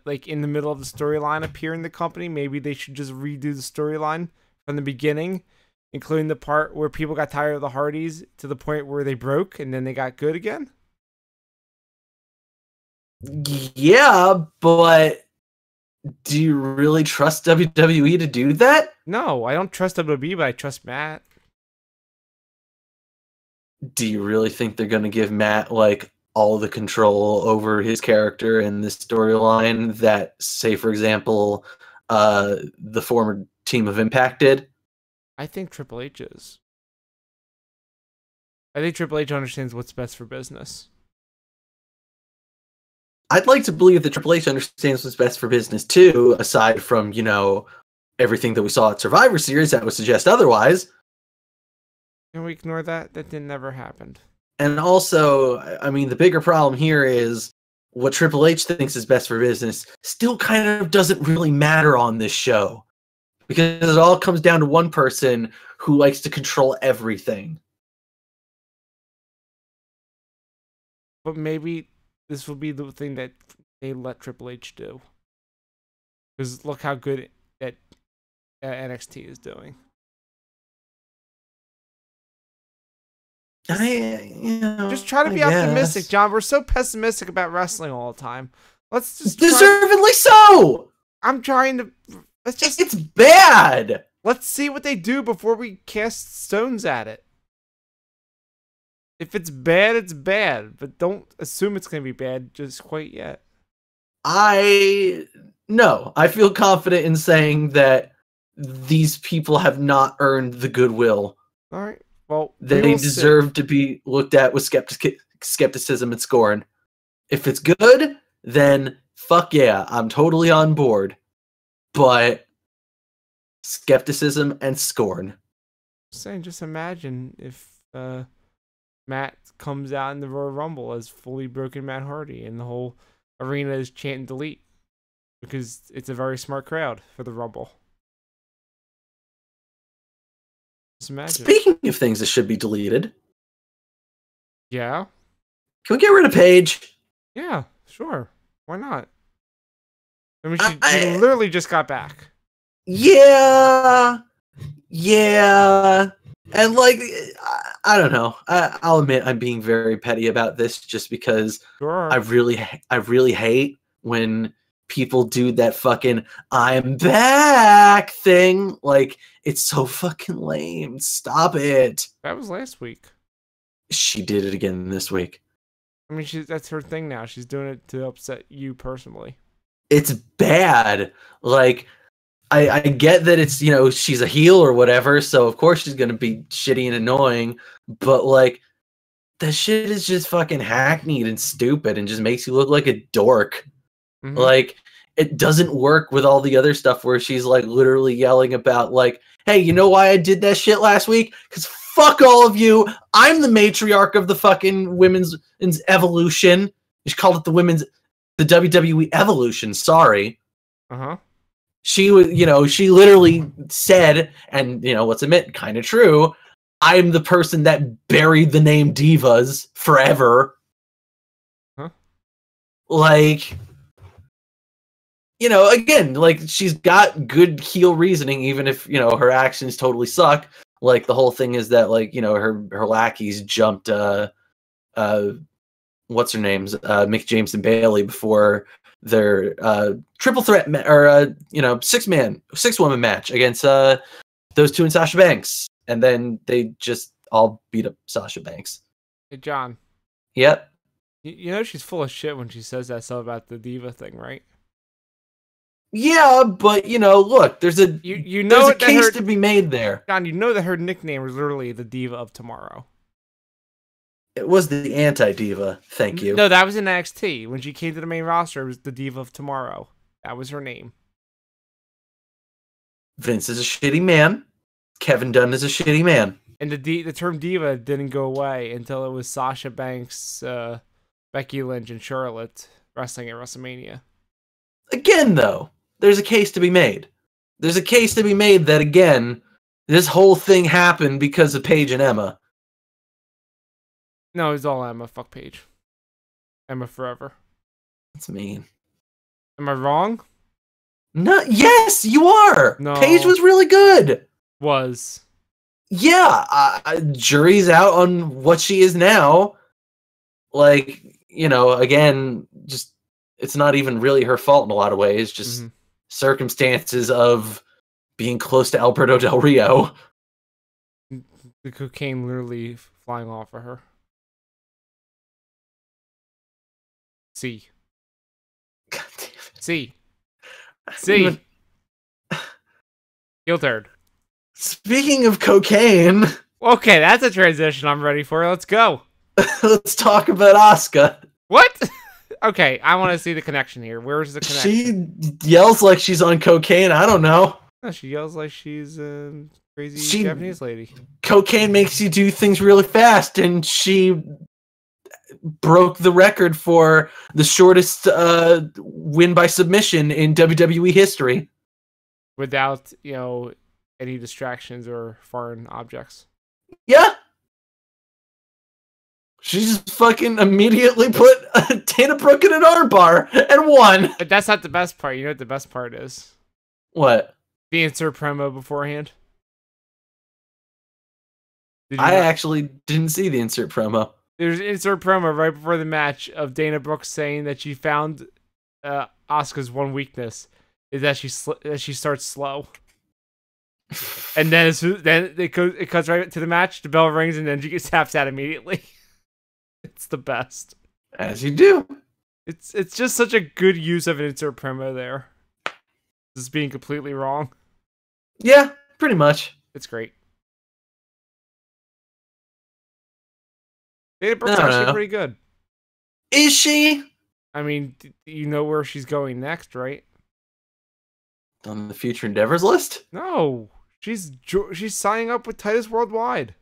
like in the middle of the storyline appear in the company, maybe they should just redo the storyline from the beginning, including the part where people got tired of the Hardys to the point where they broke and then they got good again? Yeah, but Do you really trust WWE to do that? No, I don't trust WWE, but I trust Matt. Do you really think they're going to give Matt like all the control over his character and this storyline that, say, for example, the former Team of Impact did? I think Triple H is. I think Triple H understands what's best for business. I'd like to believe that Triple H understands what's best for business too, aside from, you know, everything that we saw at Survivor Series that would suggest otherwise. Can we ignore that? That didn't never happen. And also, I mean, the bigger problem here is what Triple H thinks is best for business still kind of doesn't really matter on this show. Because it all comes down to one person who likes to control everything. But maybe this will be the thing that they let Triple H do. Because look how good that NXT is doing. Just try to be optimistic, John. We're so pessimistic about wrestling all the time. Let's just deservedly so. I'm trying to. It's bad. Let's see what they do before we cast stones at it. If it's bad, it's bad. But don't assume it's going to be bad just quite yet. I feel confident in saying that these people have not earned the goodwill. All right. Well, they deserve to be looked at with skepticism and scorn. If it's good, then fuck yeah, I'm totally on board. But skepticism and scorn. Saying, just imagine if Matt comes out in the Royal Rumble as fully broken Matt Hardy, and the whole arena is chanting delete because it's a very smart crowd for the Rumble. Just imagine. Speaking of things that should be deleted, yeah, can we get rid of Paige? Yeah, sure. Why not? I mean, she literally just got back. Yeah, and like, I don't know. I'll admit I'm being very petty about this, just because I really hate when people do that fucking "I'm back" thing. Like, it's so fucking lame. Stop it. That was last week. She did it again this week. I mean, that's her thing now. She's doing it to upset you personally. It's bad. Like, I get that it's, you know, she's a heel or whatever, so of course she's gonna be shitty and annoying, but like, that shit is just fucking hackneyed and stupid and just makes you look like a dork. Mm-hmm. Like, it doesn't work with all the other stuff where she's like literally yelling about like, hey, you know why I did that shit last week? Because fuck all of you. I'm the matriarch of the fucking women's evolution. She called it the WWE evolution. Sorry. Uh-huh. She was, you know, she literally said, and you know, let's admit, kind of true, I'm the person that buried the name Divas forever. Huh? Like, you know, again, like, she's got good heel reasoning, even if, you know, her actions totally suck. Like, the whole thing is that, like, you know, her lackeys jumped, what's her name's, Mick James and Bailey before their triple threat you know, six woman match against those two and Sasha Banks, and then they just all beat up Sasha Banks. Hey, John. Yep. You know she's full of shit when she says that stuff about the diva thing, right? Yeah, but you know, look, there's a there's a case to be made there. John, you know that her nickname was literally the Diva of Tomorrow. It was the anti-diva. Thank you. No, that was in NXT. When she came to the main roster, it was the Diva of Tomorrow. That was her name. Vince is a shitty man. Kevin Dunn is a shitty man. And the term diva didn't go away until it was Sasha Banks, Becky Lynch, and Charlotte wrestling at WrestleMania. Again, though, there's a case to be made. There's a case to be made that, again, this whole thing happened because of Paige and Emma. No, it's all Emma. Fuck Paige. Emma forever. That's mean. Am I wrong? No. Yes, you are. No. Paige was really good. Was. Yeah. Jury's out on what she is now. Like, you know, again, just it's not even really her fault in a lot of ways. Just circumstances of being close to Alberto Del Rio. The cocaine literally flying off of her. C. God damn it. C. C. Heel turn. Speaking of cocaine, Okay, that's a transition I'm ready for. Let's go. let's talk about Asuka. What? Okay, I want to see the connection here. Where's the connection? She yells like she's on cocaine. I don't know. Oh, she yells like she's a crazy Japanese lady. Cocaine makes you do things really fast, and she broke the record for the shortest win by submission in WWE history. Without, any distractions or foreign objects. Yeah. She just fucking immediately put Dana Brooke in an armbar and won. But that's not the best part. You know what the best part is? What? The insert promo beforehand. Actually didn't see the insert promo. There's an insert promo right before the match of Dana Brooke saying that she found Asuka's one weakness is that she starts slow. And then it cuts right to the match. The bell rings and then she gets tapped out immediately. It's the best. As you do. It's just such a good use of an insert promo there. This is being completely wrong. Yeah, pretty much. It's great. Dana Brooke's actually pretty good. Is she? I mean, you know where she's going next, right? On the future endeavors list? No, she's signing up with Titus Worldwide.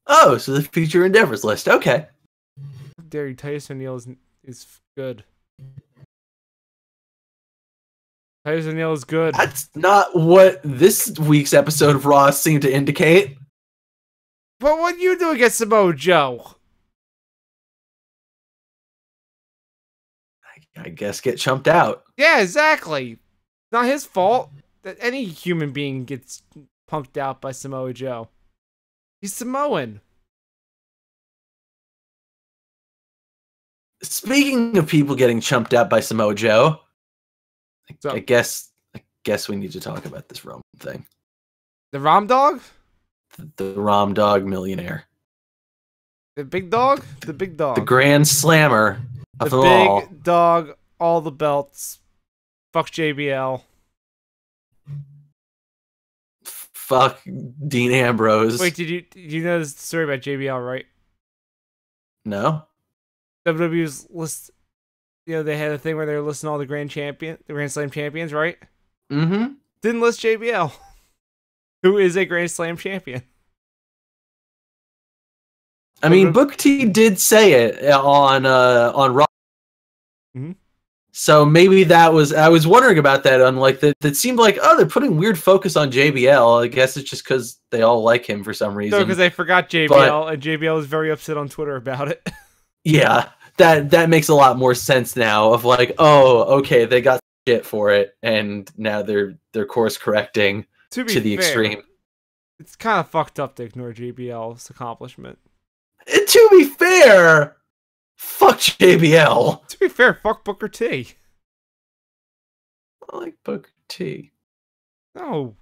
Oh, so the future endeavors list. Okay. How dare you? Titus O'Neil is good. Titus O'Neil is good. That's not what this week's episode of Raw seemed to indicate. But what you do against Samoa Joe? I guess get chumped out. Yeah, exactly. It's not his fault that any human being gets punked out by Samoa Joe. He's Samoan. Speaking of people getting chumped out by Samoa Joe, So, I guess we need to talk about this Roman thing. the Rom Dog? The Rom Dog millionaire. The big dog? The big dog. The Grand Slammer of the them big all. dog, all the belts. Fuck JBL. Fuck Dean Ambrose. Wait, did you know this story about JBL, right? No? WWE's list, they had a thing where they were listing all the Grand Slam champions, right? Mm-hmm. Didn't list JBL, who is a Grand Slam champion. I mean, Booker T did say it on Raw. Mm-hmm. So maybe I was wondering about that. That seemed like, oh, they're putting weird focus on JBL. I guess it's just because they all like him for some reason. No, because they forgot JBL, and JBL was very upset on Twitter about it. Yeah, that makes a lot more sense now. Of like, oh, okay, they got shit for it, and now they're course correcting to the fair, extreme. It's kind of fucked up to ignore JBL's accomplishment. And to be fair, fuck JBL. To be fair, fuck Booker T. I like Booker T. No.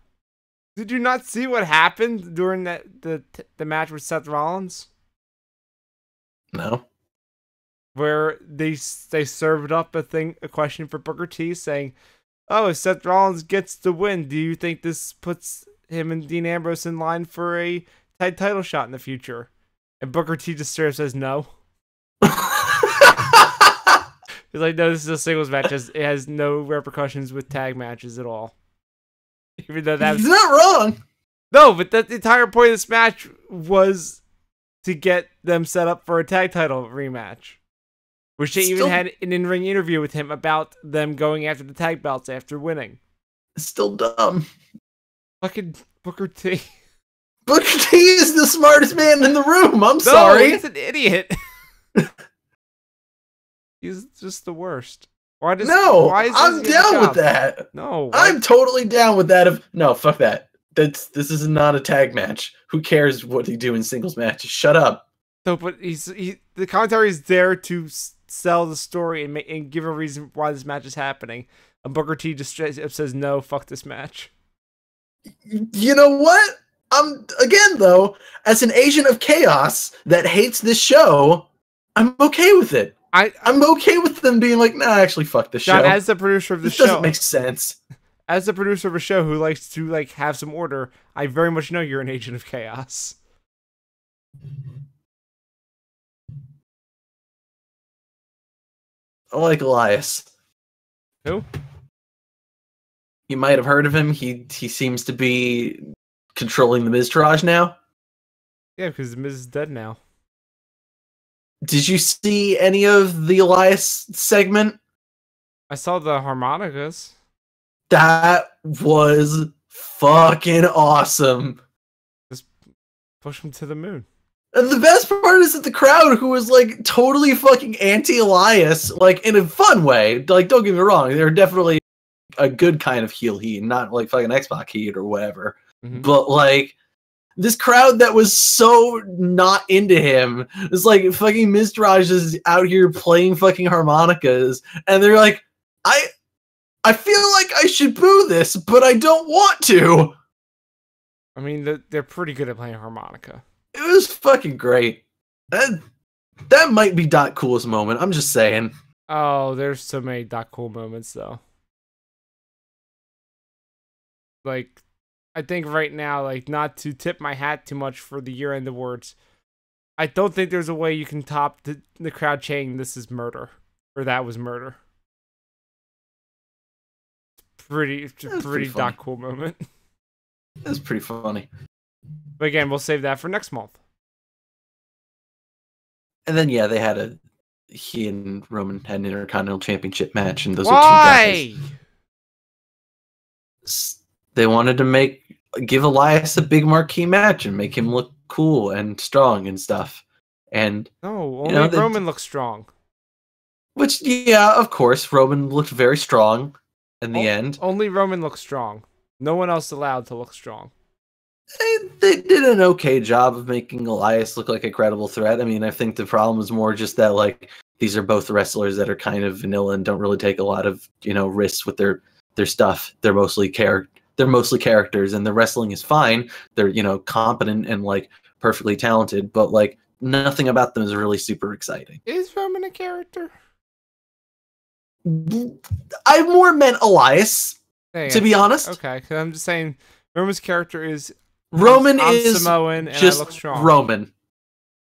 Did you not see what happened during the match with Seth Rollins? No. Where they served up a question for Booker T saying, "Oh, if Seth Rollins gets the win, do you think this puts him and Dean Ambrose in line for a tag title shot in the future?" And Booker T just straight up says no. He's like, "No, this is a singles match. It has no repercussions with tag matches at all." Even though he's not wrong. No, but the entire point of this match was to get them set up for a tag title rematch. Which they even had an in-ring interview with him about them going after the tag belts after winning. It's still dumb. Fucking Booker T. Booker T is the smartest man in the room. I'm sorry. He's an idiot. He's just the worst. I'm down with that. No. I'm totally down with that. No, fuck that. This is not a tag match. Who cares what he do in singles matches? Shut up. No, but the commentary is there to sell the story and give a reason why this match is happening. And Booker T just straight up says, no, fuck this match. You know what? Again, though, as an agent of chaos that hates this show, I'm okay with it. I'm okay with them being like, nah, actually, fuck this John, show. as the producer of the show, doesn't make sense. As the producer of a show who likes to like have some order, I very much know you're an agent of chaos. I like Elias. Who? You might have heard of him. He seems to be controlling the Miztourage now. Yeah, because the Miz is dead now. Did you see any of the Elias segment? I saw the harmonicas. That was fucking awesome. Just push him to the moon. And the best part is that the crowd, who was like totally fucking anti-Elias, like in a fun way, like don't get me wrong, they're definitely a good kind of heel heat, not like fucking X-Pac heat or whatever. Mm-hmm. But like this crowd that was so not into him is like fucking Miztourage is out here playing fucking harmonicas, and they're like, I feel like I should boo this, but I don't want to. I mean, they're pretty good at playing harmonica. It was fucking great. That might be .Cool's moment. I'm just saying. Oh, there's so many .Cool moments, though. Like, I think right now, like, not to tip my hat too much for the year-end awards, I don't think there's a way you can top the crowd chanting, "This is murder," or "That was murder." Pretty .Cool moment. That's pretty funny. But again, we'll save that for next month. And then yeah, he and Roman had an Intercontinental Championship match, and those Why? are 2 guys. They wanted to give Elias a big marquee match and make him look cool and strong and stuff. And no, only Roman looks strong. Which, yeah, of course, Roman looked very strong in the end. Only Roman looks strong. No one else allowed to look strong. They did an okay job of making Elias look like a credible threat. I mean, I think the problem is more just that, like, these are both wrestlers that are kind of vanilla and don't really take a lot of, risks with their stuff. They're mostly characters, and the wrestling is fine. They're, competent and, like, perfectly talented, but, like, nothing about them is really super exciting. Is Roman a character? I more meant Elias, to be honest. Okay, because I'm just saying Roman's character is... Roman I'm is Samoan and just I look strong. Roman.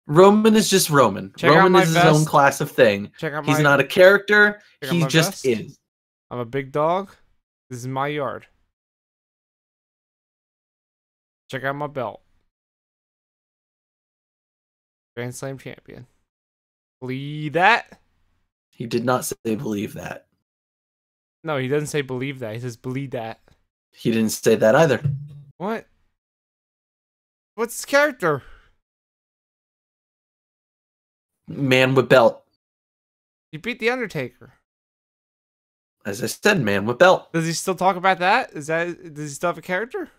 Roman is just Roman. Roman is his own class of thing. He's not a character. He just is. I'm a big dog. This is my yard. Check out my belt. Grand Slam champion. Believe that? He did not say believe that. No, he doesn't say believe that. He says believe that. He didn't say that either. What? What's his character? Man with belt. He beat The Undertaker. As I said, man with belt. Does he still talk about that? Does he still have a character?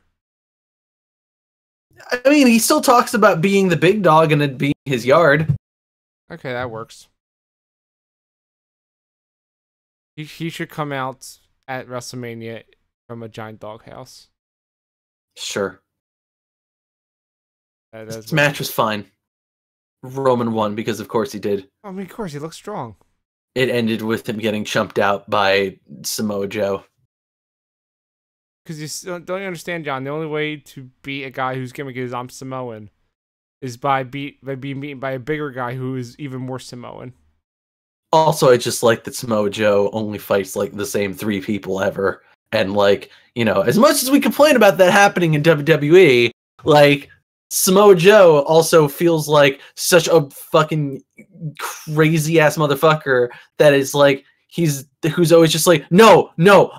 I mean, he still talks about being the big dog and it being his yard. Okay, that works. He should come out at WrestleMania from a giant doghouse. Sure. This match was fine. Roman won because, of course, he did. I mean, of course, he looks strong. It ended with him getting chumped out by Samoa Joe. Because don't you understand, John? The only way to beat a guy whose gimmick is I'm Samoan is by being beaten by a bigger guy who is even more Samoan. Also, I just like that Samoa Joe only fights like the same 3 people ever. And like, as much as we complain about that happening in WWE, like Samoa Joe also feels like such a fucking crazy ass motherfucker that is like, who's always just like, no,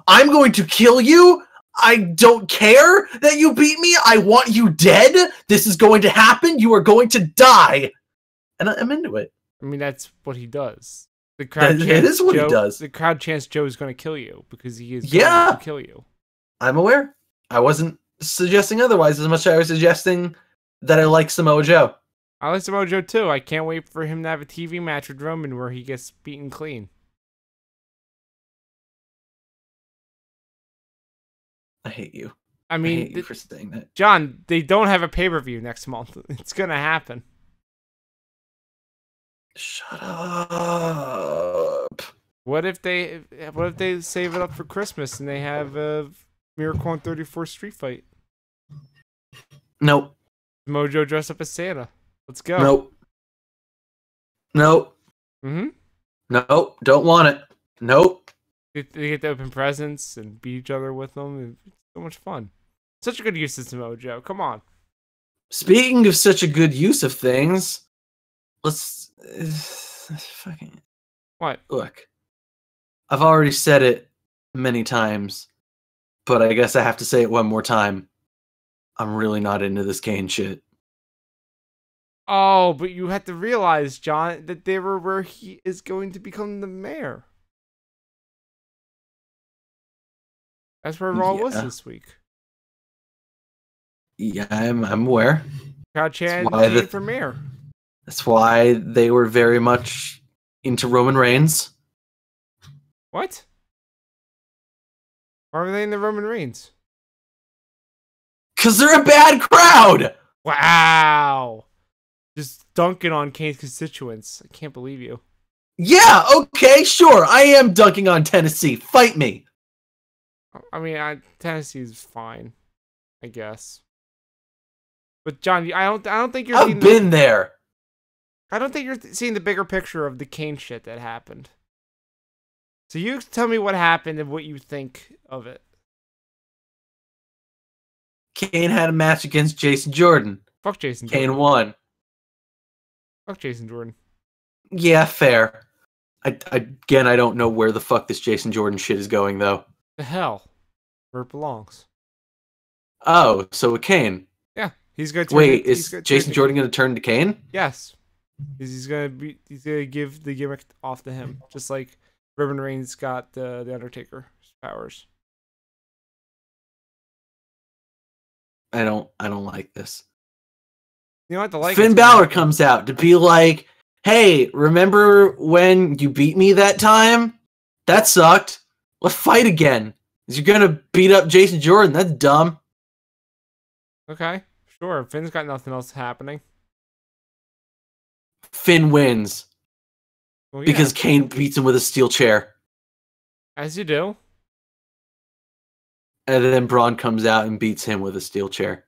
I'm going to kill you. I don't care that you beat me. I want you dead. This is going to happen. You are going to die. And I'm into it. I mean, that's what he does. The crowd it is what he does. The crowd chants Joe is going to kill you because he is going to kill you. I'm aware. I wasn't suggesting otherwise as much as I was suggesting that I like Samoa Joe. I like Samoa Joe too. I can't wait for him to have a TV match with Roman where he gets beaten clean. I hate you. I I hate mean, you for saying that. John, they don't have a pay-per-view next month. It's gonna happen. Shut up. What if they save it up for Christmas and they have a Miracle on 34th Street fight? Nope. Mojo dressed up as Santa. Let's go. Nope. Nope. Mm-hmm. Nope. Don't want it. Nope. They get to open presents and beat each other with them. It's so much fun. Such a good use of Mojo. Come on. Speaking of such a good use of things, let's fucking What? look. I've already said it many times, but I guess I have to say it one more time. I'm really not into this Kane shit. Oh, but you have to realize, John, that they were where he is going to become the mayor. That's where Raw was this week. Yeah, I'm aware. Crowd chanting for mayor. That's why they were very much into Roman Reigns. What? Why were they in the Roman Reigns? Because they're a bad crowd! Wow. Just dunking on Kane's constituents. I can't believe you. Yeah, okay, sure. I am dunking on Tennessee. Fight me. I mean, Tennessee's fine, I guess. But John, I don't think you're. I've been there. I don't think you're seeing the bigger picture of the Kane shit that happened. So you tell me what happened and what you think of it. Kane had a match against Jason Jordan. Fuck Jason Jordan. Kane won. Fuck Jason Jordan. Yeah, fair. Again, I don't know where the fuck this Jason Jordan shit is going, though. The hell, where it belongs. Oh, so with Kane. Yeah, he's going to. Wait, is Jason Jordan going to turn to Kane? Yes, he's gonna give the gimmick off to him, just like Roman Reigns got the Undertaker's powers. I don't like this. You don't have to like Finn Balor comes out to be like, hey, remember when you beat me that time? That sucked. Let's fight again. You're gonna beat up Jason Jordan. That's dumb. Okay, sure. Finn's got nothing else happening. Finn wins. Well, yeah. Because Kane beats him with a steel chair. As you do. And then Braun comes out and beats him with a steel chair.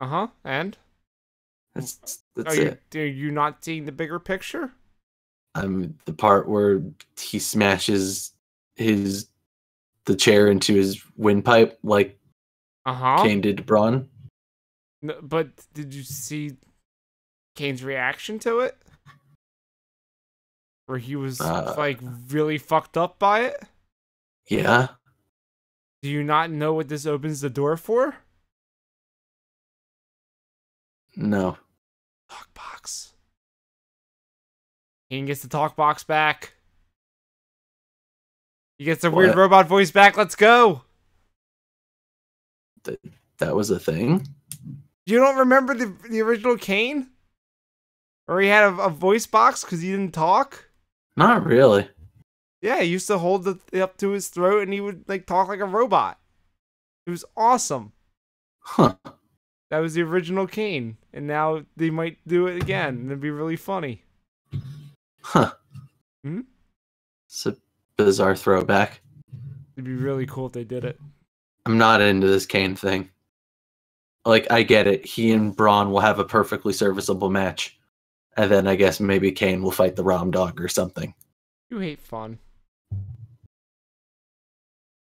Uh-huh, and? That's it. Are you not seeing the bigger picture? The part where he smashes the chair into his windpipe like Kane did to Braun. No, but did you see Kane's reaction to it? Where he was like really fucked up by it? Yeah. Do you not know what this opens the door for? No. Talk box. Kane gets the talk box back. He gets a weird robot voice back. Let's go. That was a thing? You don't remember the original Kane? Or he had a voice box because he didn't talk? Not really. Yeah, he used to hold it up to his throat and he would like talk like a robot. It was awesome. Huh. That was the original Kane. And now they might do it again. And it'd be really funny. Huh. Hmm? It's a bizarre throwback. It'd be really cool if they did it. I'm not into this Kane thing. Like, I get it. He and Braun will have a perfectly serviceable match. And then I guess maybe Kane will fight the Rom Dog or something. You hate fun.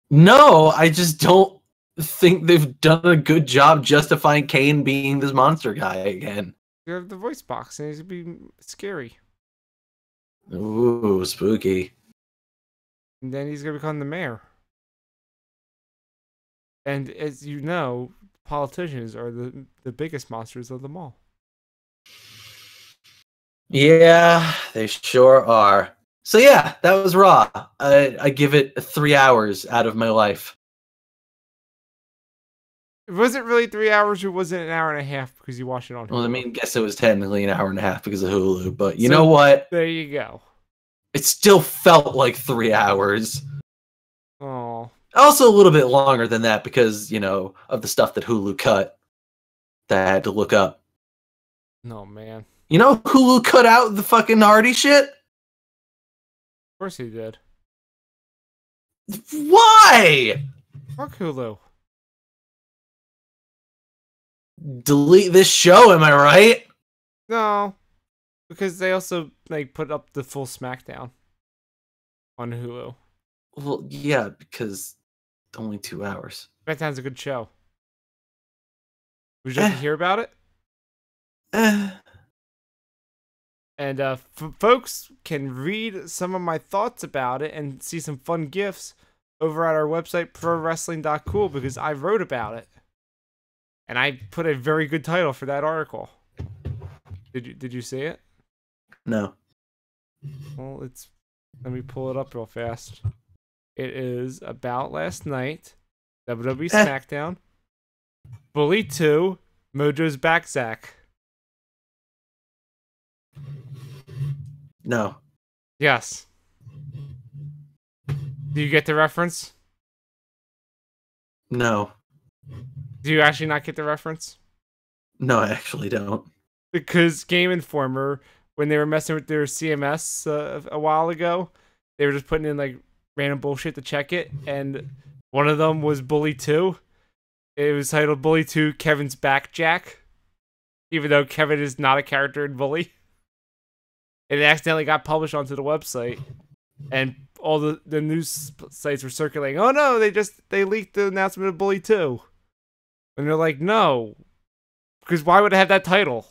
No, I just don't think they've done a good job justifying Kane being this monster guy again. You have the voice box and he's gonna be scary. Ooh, spooky. And then he's gonna become the mayor. And as you know, politicians are the biggest monsters of them all. Yeah, they sure are. So yeah, that was Raw. I give it 3 hours out of my life. Was it really 3 hours or was it an hour and a half because you watched it on Hulu? Well, I mean, guess it was technically an hour and a half because of Hulu, but you So, know what? There you go. It still felt like 3 hours. Oh. Also a little bit longer than that because, of the stuff that Hulu cut that I had to look up. No, man. Hulu cut out the fucking Hardy shit? Of course he did. Why? Fuck Hulu. Delete this show, am I right? No. Because they also put up the full SmackDown on Hulu. Well, yeah, because only 2 hours. SmackDown's a good show. Would you like to hear about it? And folks can read some of my thoughts about it and see some fun GIFs over at our website, ProWrestling.Cool, because I wrote about it. And I put a very good title for that article. Did you see it? No. Well, let me pull it up real fast. It is about last night, WWE SmackDown, Bully 2, Mojo's back, Zach. No. Yes. Do you get the reference? No. Do you actually not get the reference? No, I actually don't. Because Game Informer, when they were messing with their CMS a while ago, they were just putting in random bullshit to check it, and one of them was Bully 2. It was titled Bully 2 Kevin's Back Jack, even though Kevin is not a character in Bully. It accidentally got published onto the website, and all the news sites were circulating, oh no, they leaked the announcement of Bully 2. And they're like, no, because why would it have that title?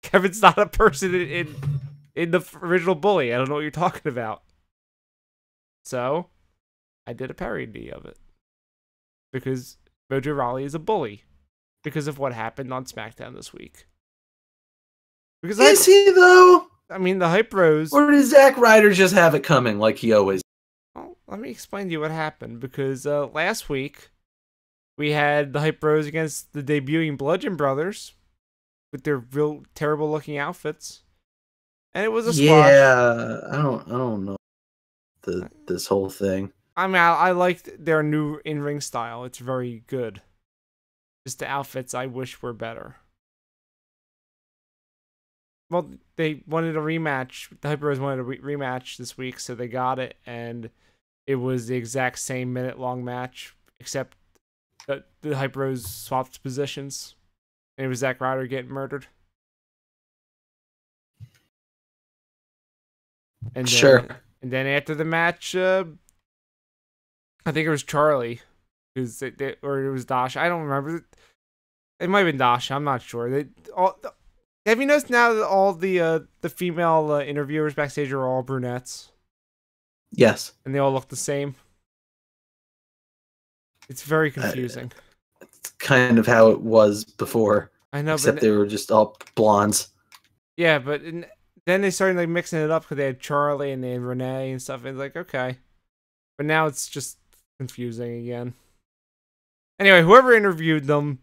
Kevin's not a person in the original Bully. I don't know what you're talking about. So, I did a parody of it. Because Mojo Rawley is a bully. Because of what happened on SmackDown this week. Because Is he, though? I mean, the Hype Bros... Or did Zack Ryder just have it coming like he always... Well, let me explain to you what happened. Because last week, we had the Hype Bros against the debuting Bludgeon Brothers. With their real terrible looking outfits. And it was a squash. Yeah, I don't know this whole thing. I mean, I liked their new in-ring style. It's very good. Just the outfits I wish were better. Well, they wanted a rematch. The Hyper Bros wanted a rematch this week, so they got it. And it was the exact same minute-long match, except that the Hyper Bros swapped positions. And it was Zack Ryder getting murdered. And Sure. And then after the match, I think it was Charlie, or it was Dash. I don't remember. It might have been Dash. I'm not sure. Have you noticed now that all the female interviewers backstage are all brunettes? Yes. And they all look the same. It's very confusing. It's kind of how it was before. I know, except they were just all blondes. Yeah, but then they started mixing it up because they had Charlie and they had Renee and stuff. And it's okay, but now it's just confusing again. Anyway, whoever interviewed them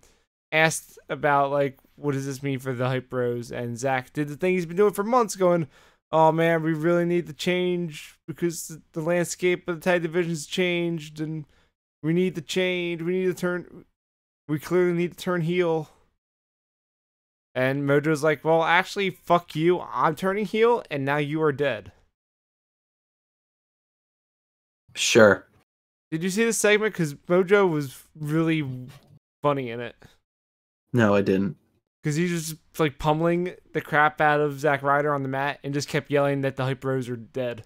asked about what does this mean for the Hype Bros, and Zach did the thing he's been doing for months, going, "Oh man, we really need to change because the landscape of the tag division's changed, and we need to change. We clearly need to turn heel." And Mojo's like, well, actually, fuck you. I'm turning heel, and now you are dead. Sure. Did you see this segment? Because Mojo was really funny in it. No, I didn't. Because he just pummeling the crap out of Zack Ryder on the mat and just kept yelling that the Hype Bros are dead.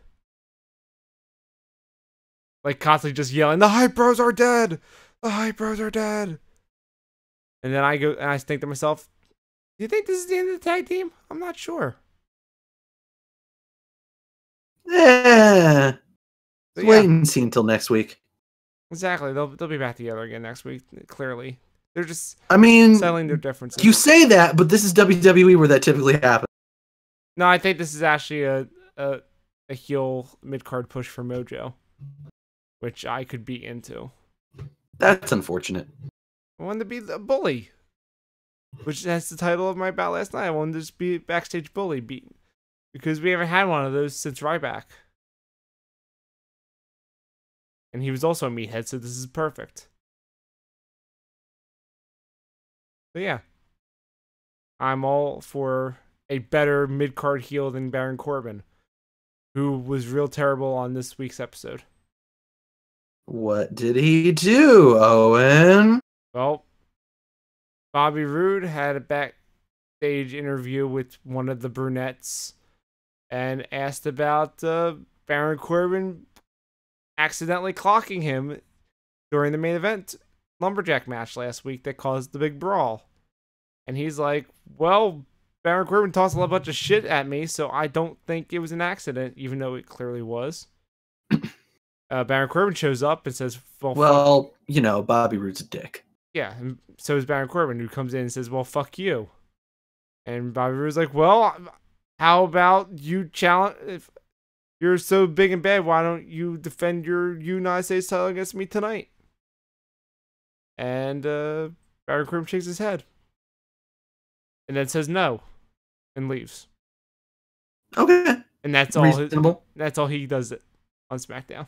Constantly just yelling, the Hype Bros are dead! The Hype Bros are dead! And then I go and I think to myself, do you think this is the end of the tag team? I'm not sure. Yeah. So, Wait and see until next week. Exactly. They'll be back together again next week, clearly. They're just settling their differences. You say that, but this is WWE where that typically happens. No, I think this is actually a heel mid-card push for Mojo, which I could be into. That's unfortunate. I wanted to be the bully, which that's the title of my bout last night. I wanted to just be backstage bully beat because we haven't had one of those since Ryback. And he was also a meathead, so this is perfect. But yeah, I'm all for a better mid-card heel than Baron Corbin, who was real terrible on this week's episode. What did he do, Owen? Well, Bobby Roode had a backstage interview with one of the brunettes and asked about Baron Corbin accidentally clocking him during the main event lumberjack match last week that caused the big brawl. And he's like, well, Baron Corbin tossed a bunch of shit at me, so I don't think it was an accident, even though it clearly was. Baron Corbin shows up and says, well, you know, Bobby Roode's a dick. Yeah, and so is Baron Corbin, who comes in and says, well, fuck you. And Bobby Roode's like, well, how about you challenge... If you're so big and bad, why don't you defend your United States title against me tonight? And Baron Corbin shakes his head. And then says no. And leaves. Okay. And that's all. Reasonable. That's all he does on SmackDown.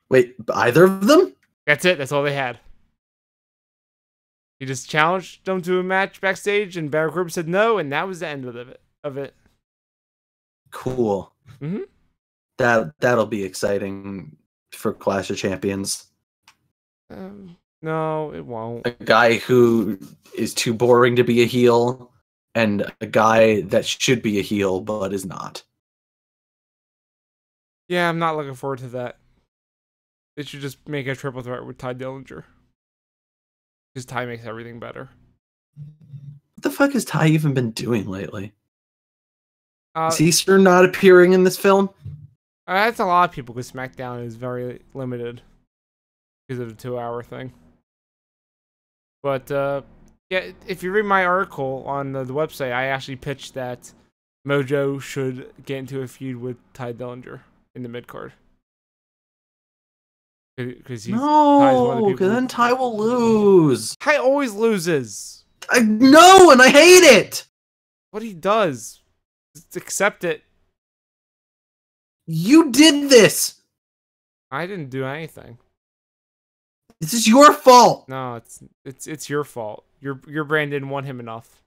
Wait, either of them? That's it. That's all they had. He just challenged them to a match backstage, and Baron Corbin said no, and that was the end of it. Cool. Mm-hmm. That'll be exciting for Clash of Champions. No, it won't. A guy who is too boring to be a heel, and a guy that should be a heel but is not. Yeah, I'm not looking forward to that. They should just make a triple threat with Ty Dillinger. Because Ty makes everything better. What the fuck has Ty even been doing lately? Is he sure not appearing in this film? That's a lot of people, because SmackDown is very limited because of the 2-hour thing. But yeah, if you read my article on the website, I actually pitched that Mojo should get into a feud with Ty Dillinger in the mid card. Because then Ty will lose. Ty always loses. I know, and I hate it. What he does, just accept it. You did this. I didn't do anything. This is your fault. No, it's your fault. Your brand didn't want him enough.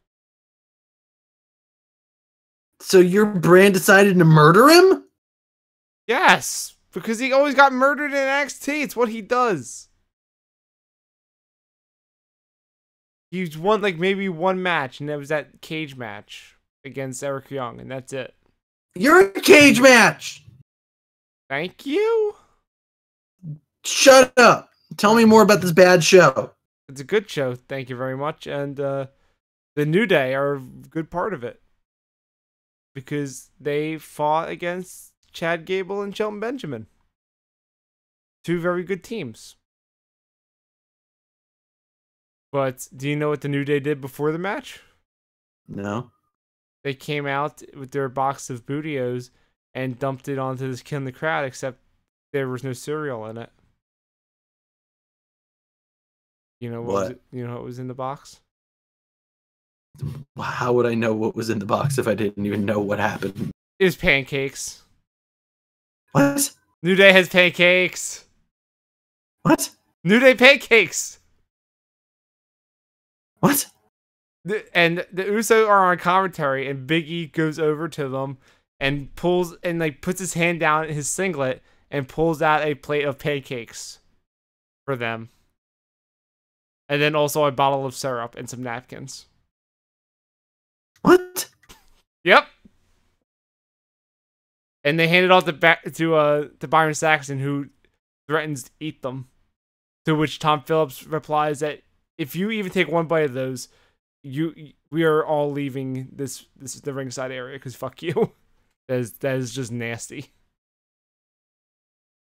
So your brand decided to murder him? Yes, because he always got murdered in NXT. It's what he does. He's won like maybe one match, and that was that cage match against Eric Young, and that's it. You're a cage match. Thank you. Shut up. Tell me more about this bad show. It's a good show. Thank you very much. And the New Day are a good part of it. Because they fought against Chad Gable and Shelton Benjamin. Two very good teams. But do you know what the New Day did before the match? No. They came out with their box of Bootios and dumped it onto this kid in the crowd, except there was no cereal in it. You know what? You know what was in the box? How would I know what was in the box if I didn't even know what happened? It was pancakes. What? New Day has pancakes. What? New Day pancakes. What? And the Uso are on commentary, and Big E goes over to them and pulls and like puts his hand down in his singlet and pulls out a plate of pancakes for them. And then also a bottle of syrup and some napkins. What? Yep. And they hand it off to Byron Saxton, who threatens to eat them. To which Tom Phillips replies that if you even take one bite of those, we are all leaving the ringside area because fuck you. That is just nasty. It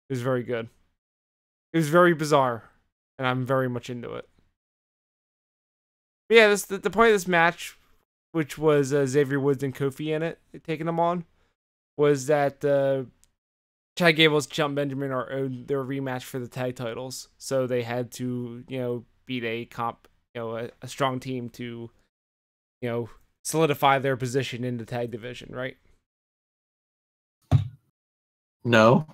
was very good. It was very bizarre, and I'm very much into it. But yeah, the point of this match, which was Xavier Woods and Kofi in it, taking them on, was that Chad Gable's Shelton Benjamin are owed their rematch for the tag titles, so they had to, beat a strong team to, solidify their position in the tag division, right? No.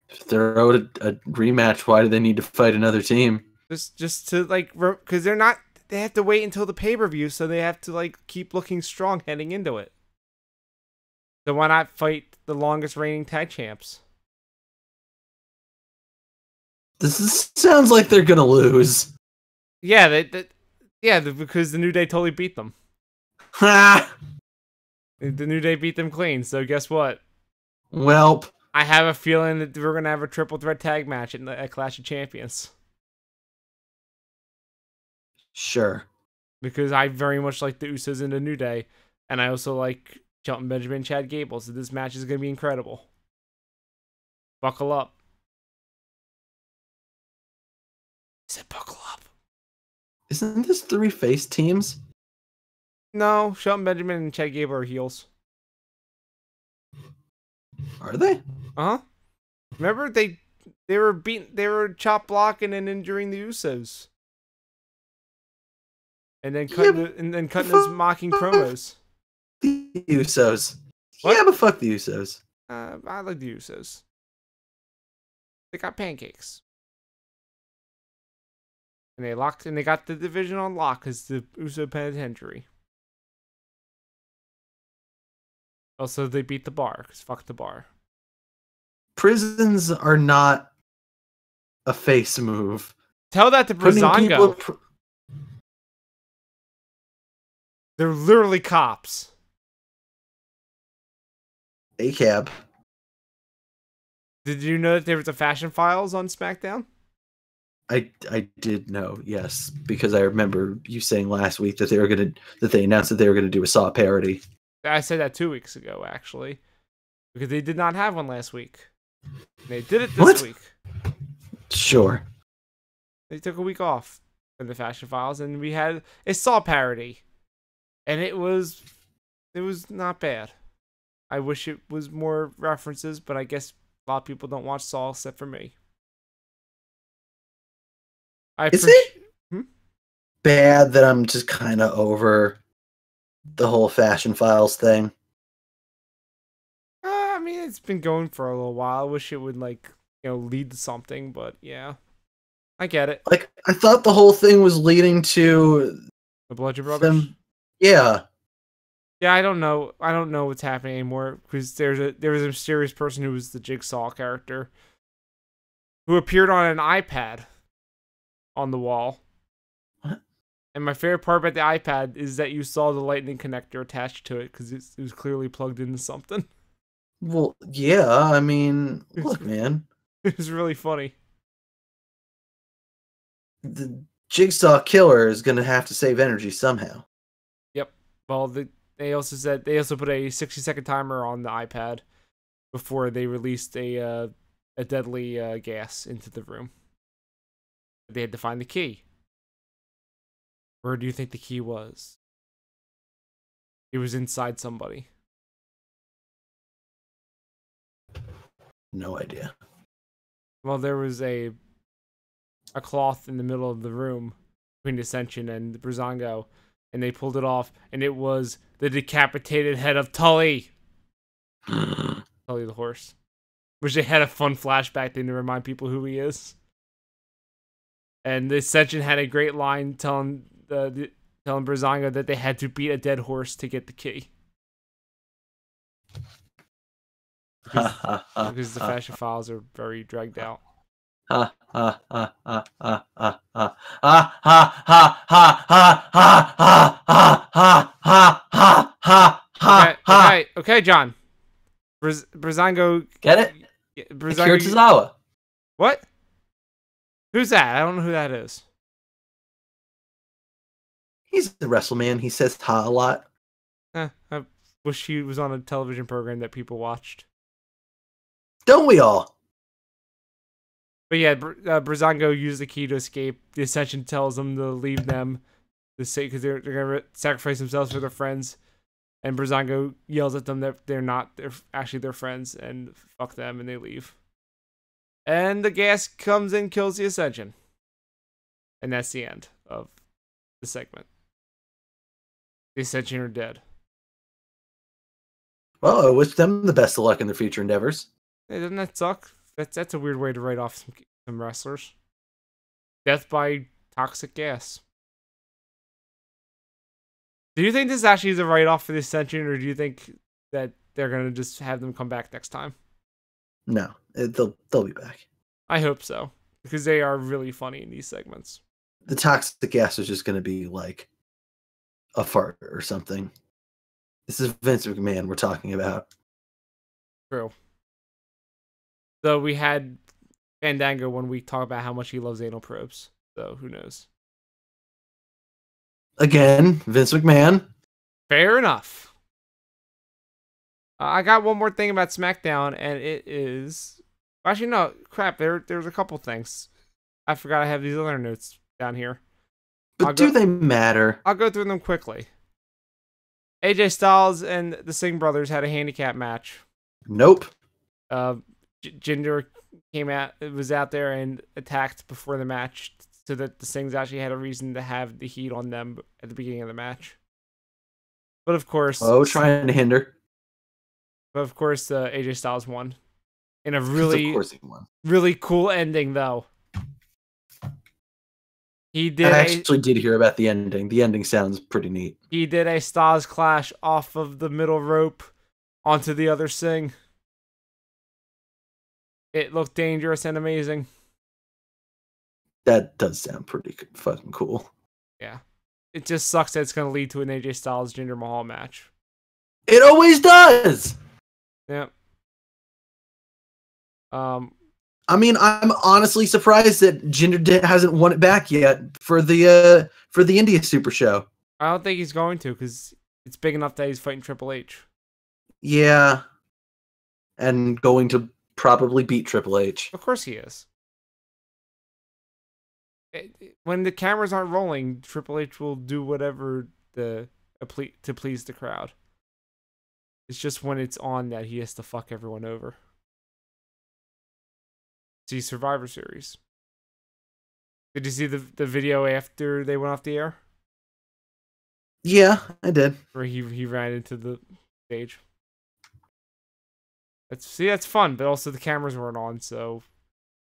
If they're owed a rematch, why do they need to fight another team? Just to because they have to wait until the pay-per-view, so they have to keep looking strong heading into it. So why not fight the longest reigning tag champs? Sounds like they're gonna lose. Yeah, because the New Day totally beat them. Ha! The New Day beat them clean. So guess what? Welp. I have a feeling that we're gonna have a triple threat tag match at Clash of Champions. Sure. Because I very much like the Usos in the New Day, and I also like Shelton Benjamin and Chad Gable. So this match is gonna be incredible. Buckle up. I said buckle up. Isn't this 3 face teams? No, Shelton Benjamin and Chad Gable are heels. Are they? Uh-huh. Remember they were chop blocking and injuring the Usos. And then cutting his mocking promos. The Usos. What? Yeah, but fuck the Usos. I like the Usos. They got pancakes. And they got the division on lock as the Uso Penitentiary. Also, they beat the Bar, because fuck the Bar. Prisons are not a face move. Tell that to Breezango. They're literally cops. ACAB. Did you know that there was a Fashion Files on SmackDown? I did know, yes, because I remember you saying last week that they announced that they were gonna do a Saw parody. I said that 2 weeks ago, actually, because they did not have one last week. They did it this week. Sure. They took a week off in the Fashion Files, and we had a Saw parody, and it was not bad. I wish it was more references, but I guess a lot of people don't watch Saw except for me. Is it bad that I'm just kind of over the whole Fashion Files thing? I mean, it's been going for a little while. I wish it would lead to something, but yeah, I get it. I thought the whole thing was leading to The Bludgeon Brothers. Yeah. Yeah, I don't know. I don't know what's happening anymore because there was a mysterious person who was the Jigsaw character who appeared on an iPad on the wall. What? And my favorite part about the iPad is that you saw the lightning connector attached to it because it was clearly plugged into something. Well, yeah, I mean, look, man. It was really funny. The Jigsaw killer is going to have to save energy somehow. Yep. Well, they also put a 60-second timer on the iPad before they released a deadly gas into the room. They had to find the key. Where do you think the key was? It was inside somebody. No idea. Well, there was a cloth in the middle of the room between Ascension and Breezango, and they pulled it off, and it was the decapitated head of Tully. Tully the horse. Which they had a fun flashback thing to remind people who he is. And the Ascension had a great line telling Breezango that they had to beat a dead horse to get the key. Because the Fashion Files are very dragged out. Okay, John. Breezango. Get it? Akira Tozawa. What? Who's that? I don't know who that is. He's the WrestleMan. He says ha a lot. I wish he was on a television program that people watched. Don't we all? But yeah, Breezango used the key to escape. The Ascension tells them to leave them, because they're gonna sacrifice themselves for their friends. And Breezango yells at them that they're actually their friends and fuck them, and they leave. And the gas comes and kills the Ascension. And that's the end of the segment. The Ascension are dead. Well, I wish them the best of luck in their future endeavors. Hey, doesn't that suck? That's a weird way to write off some wrestlers. Death by toxic gas. Do you think this actually is a write-off for the Ascension, or do you think that they're going to just have them come back next time? No, they'll be back. I hope so, because they are really funny in these segments. The toxic gas is just going to be like a fart or something. This is Vince McMahon we're talking about. True. So we had Fandango 1 week talk about how much he loves anal probes. So who knows? Again, Vince McMahon. Fair enough. I got one more thing about SmackDown, and it is... Actually, no. Crap, there's a couple things. I forgot I have these other notes down here. But do they matter? I'll go through them quickly. AJ Styles and the Singh brothers had a handicap match. Nope. Jinder was out there and attacked before the match so that the Singhs actually had a reason to have the heat on them at the beginning of the match. But of course... Oh, trying to hinder. But of course, AJ Styles won. In a really, of course he won. Really cool ending, though. I actually did hear about the ending. The ending sounds pretty neat. He did a Styles Clash off of the middle rope onto the other Singh. It looked dangerous and amazing. That does sound pretty fucking cool. Yeah. It just sucks that it's going to lead to an AJ Styles Jinder Mahal match. It always does! Yep. I mean, I'm honestly surprised that Jinder hasn't won it back yet for the India Super Show. I don't think he's going to, because it's big enough that he's fighting Triple H. Yeah. And going to probably beat Triple H. Of course he is. When the cameras aren't rolling, Triple H will do whatever to please the crowd. It's just when it's on that he has to fuck everyone over. See Survivor Series. Did you see the video after they went off the air? Yeah, I did. Where he ran into the stage. That's fun, but also the cameras weren't on, so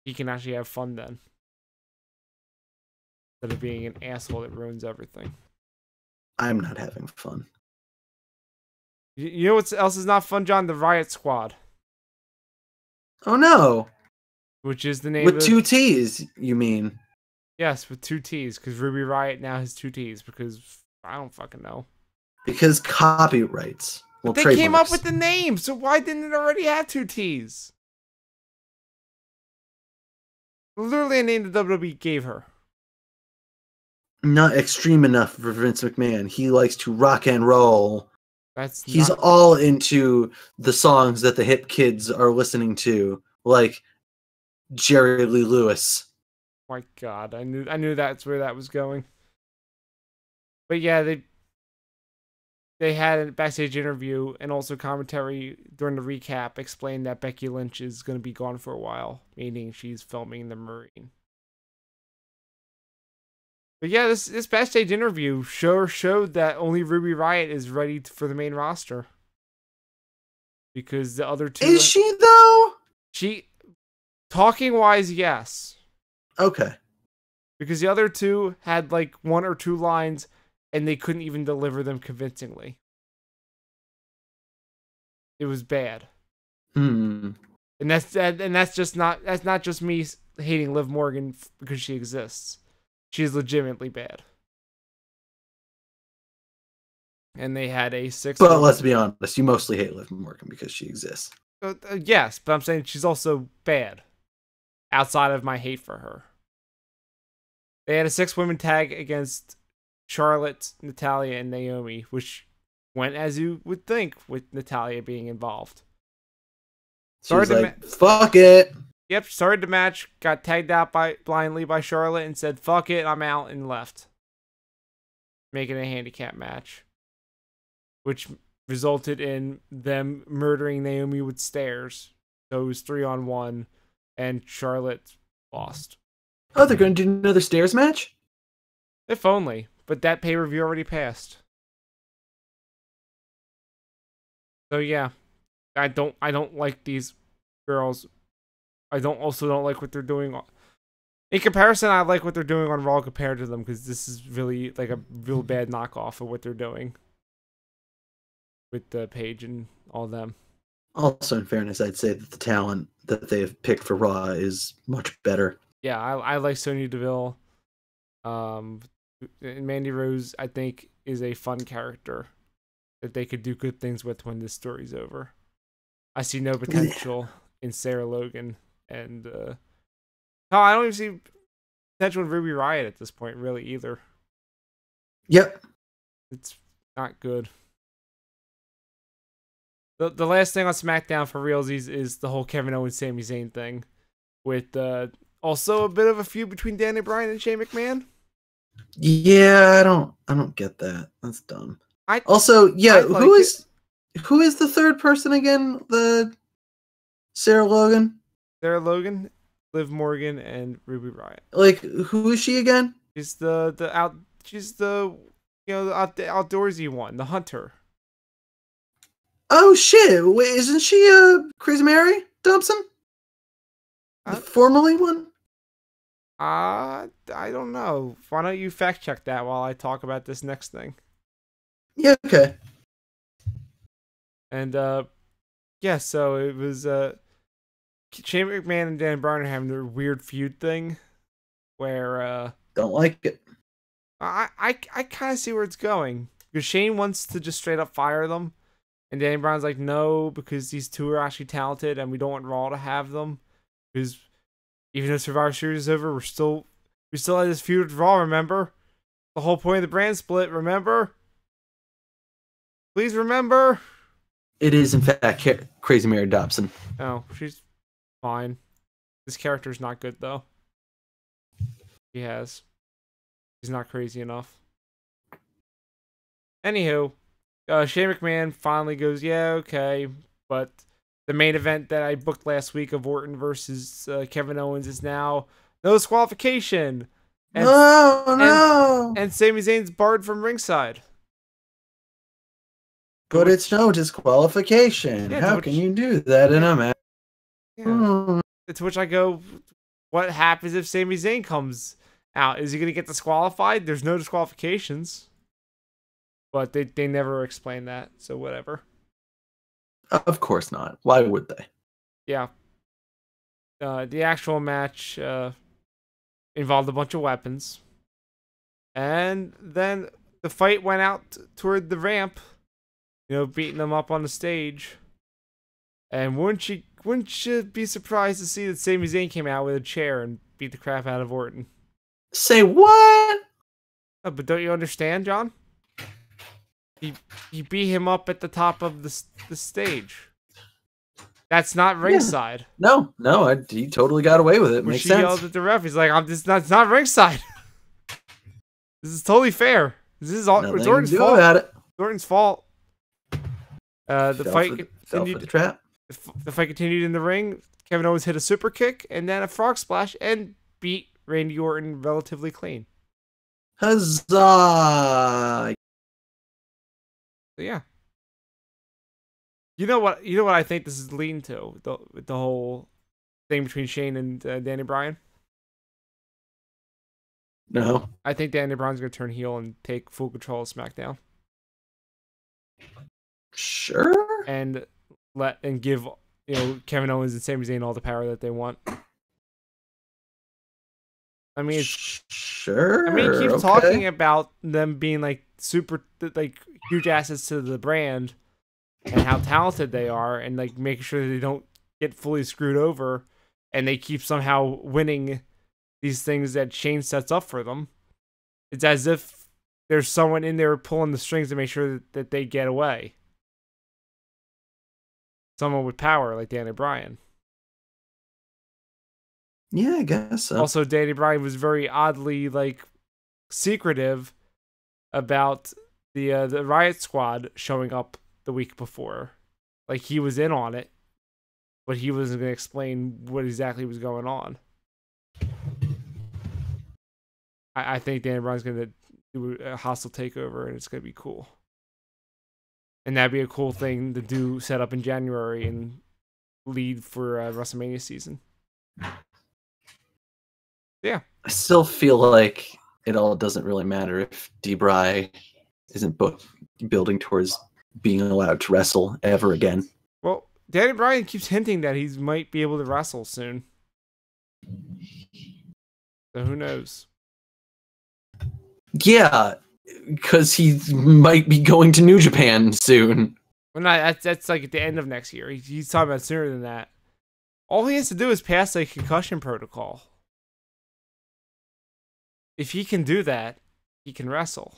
he can actually have fun then. Instead of being an asshole that ruins everything. I'm not having fun. You know what else is not fun, John? The Riot Squad. Oh no! Which is the name with 2 T's, you mean? Yes, with 2 T's, because Ruby Riot now has 2 T's, because I don't fucking know. Because copyrights. Well, they trademarks. came up with the name, so why didn't it already have 2 T's? Literally a name the WWE gave her. Not extreme enough for Vince McMahon. He likes to rock and roll. He's not... all into the songs that the hip kids are listening to, like Jerry Lee Lewis. My God, I knew that's where that was going. But yeah, they had a backstage interview and also commentary during the recap explained that Becky Lynch is going to be gone for a while, meaning she's filming the Marine. But yeah, this backstage interview sure showed that only Ruby Riot is ready for the main roster. Because the other two... Is she, though? She... Talking-wise, yes. Okay. Because the other two had like 1 or 2 lines, and they couldn't even deliver them convincingly. It was bad. And that's not just me hating Liv Morgan because she exists. She's legitimately bad. And they had a 6. But let's be honest, you mostly hate Liv Morgan because she exists. Yes, but I'm saying she's also bad. Outside of my hate for her. They had a 6-women tag against Charlotte, Natalya, and Naomi, which went as you would think with Natalya being involved. She's like, fuck it. Yep, started the match, got tagged out blindly by Charlotte, and said, fuck it, I'm out, and left. Making a handicap match. Which resulted in them murdering Naomi with stairs. So it was 3-on-1, and Charlotte lost. Oh, they're going to do another stairs match? If only. But that pay-per-view already passed. So yeah, I don't like these girls. I don't like what they're doing. In comparison, I like what they're doing on Raw compared to them, because this is really like a real bad knockoff of what they're doing with the Paige and all them. Also, in fairness, I'd say that the talent that they've picked for Raw is much better. Yeah, I like Sonya Deville. And Mandy Rose, I think, is a fun character that they could do good things with when this story's over. I see no potential in Sarah Logan, and no, I don't even see potential in Ruby Riott at this point, really, either. Yep. It's not good. The last thing on SmackDown for realsies is the whole Kevin Owens Sami Zayn thing, with also a bit of a feud between Daniel Bryan and Shane McMahon. Yeah, I don't get that. That's dumb. Also, yeah, like who is the third person again? The Sarah Logan? Sarah Logan, Liv Morgan, and Ruby Riott. Like, who is she again? She's the outdoorsy one, the hunter. Oh shit! Wait, isn't she Crazy Mary Thompson? The formerly one? I don't know. Why don't you fact check that while I talk about this next thing? Yeah, okay. And yeah, so it was Shane McMahon and Dan Bryan are having their weird feud thing, where don't like it. I kind of see where it's going, because Shane wants to just straight up fire them, and Dan Bryan's like, no, because these two are actually talented, and we don't want Raw to have them, because even though Survivor Series is over, we still have this feud with Raw. Remember the whole point of the brand split? Remember? Please remember. It is in fact Crazy Mary Dobson. Oh, she's fine. This character's not good though. She's not crazy enough. Anywho, Shane McMahon finally goes, yeah, okay, but the main event that I booked last week of Orton versus Kevin Owens is now no disqualification. And, no. And Sami Zayn's barred from ringside. But it's no disqualification. Yeah, how can you do that in a match? Yeah. To which I go, what happens if Sami Zayn comes out? Is he going to get disqualified? There's no disqualifications. But they never explain that, so whatever. Of course not. Why would they? Yeah. The actual match involved a bunch of weapons. And then the fight went out toward the ramp, beating them up on the stage. And wouldn't you be surprised to see that Sami Zayn came out with a chair and beat the crap out of Orton? Say what? Oh, but don't you understand, John? He beat him up at the top of the stage. That's not ringside. Yeah. No, he totally got away with it. Makes sense. He yelled at the ref. He's like, it's not ringside. This is totally fair. This is all it's Orton's fault. About it. Orton's fault. The fight continued. The trap. The fight continued in the ring. Kevin Owens hit a super kick and then a frog splash and beat Randy Orton relatively clean. Huzzah! So yeah. You know what I think this is leading to, the whole thing between Shane and Danny Bryan? No. I think Danny Bryan's going to turn heel and take full control of SmackDown. Sure. And give Kevin Owens and Sami Zayn all the power that they want. I mean, sure. I mean, he keeps talking about them being like super, like huge assets to the brand, and how talented they are, and like making sure that they don't get fully screwed over, and they keep somehow winning these things that Shane sets up for them. It's as if there's someone in there pulling the strings to make sure that they get away. Someone with power like Danny Bryan. Yeah, I guess so. Also, Danny Bryan was very oddly secretive about the Riot Squad showing up the week before. Like, he was in on it, but he wasn't going to explain what exactly was going on. I think Daniel Bryan's gonna do a hostile takeover, and it's gonna be cool. And that'd be a cool thing to do, set up in January and lead for WrestleMania season. Yeah. I still feel like it all doesn't really matter if D-Bry isn't building towards being allowed to wrestle ever again. Well, Daniel Bryan keeps hinting that he might be able to wrestle soon. So who knows? Yeah, because he might be going to New Japan soon. Well, no, that's like at the end of next year. He's talking about sooner than that. All he has to do is pass a concussion protocol. If he can do that, he can wrestle.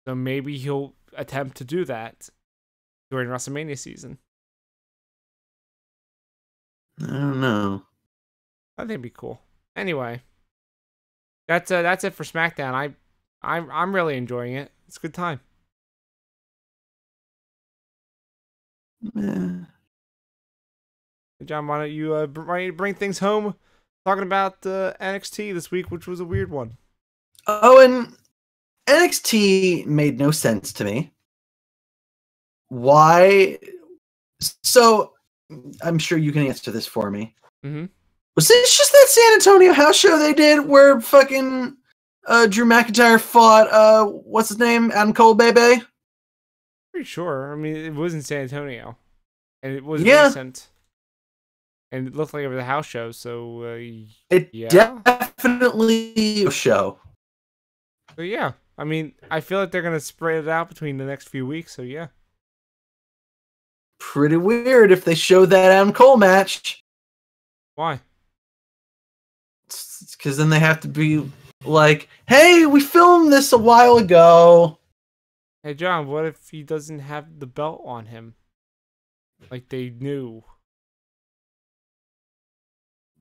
So maybe he'll attempt to do that during WrestleMania season. I don't know. I think it'd be cool. Anyway, that's it for SmackDown. I'm really enjoying it. It's a good time. John, why don't you bring things home? Talking about NXT this week, which was a weird one. Owen, NXT made no sense to me. Why? So, I'm sure you can answer this for me. Mm-hmm. Was this just that San Antonio house show they did where fucking Drew McIntyre fought, what's his name? Adam Cole, baby? Pretty sure. I mean, it was in San Antonio. And it was Yeah. recent. And it looked like it was a house show, so It yeah. definitely a show. So yeah. I mean, I feel like they're going to spread it out between the next few weeks, so yeah. Pretty weird if they show that Adam Cole match. Why? Because then they have to be like, hey, we filmed this a while ago. Hey, John, what if he doesn't have the belt on him? Like they knew.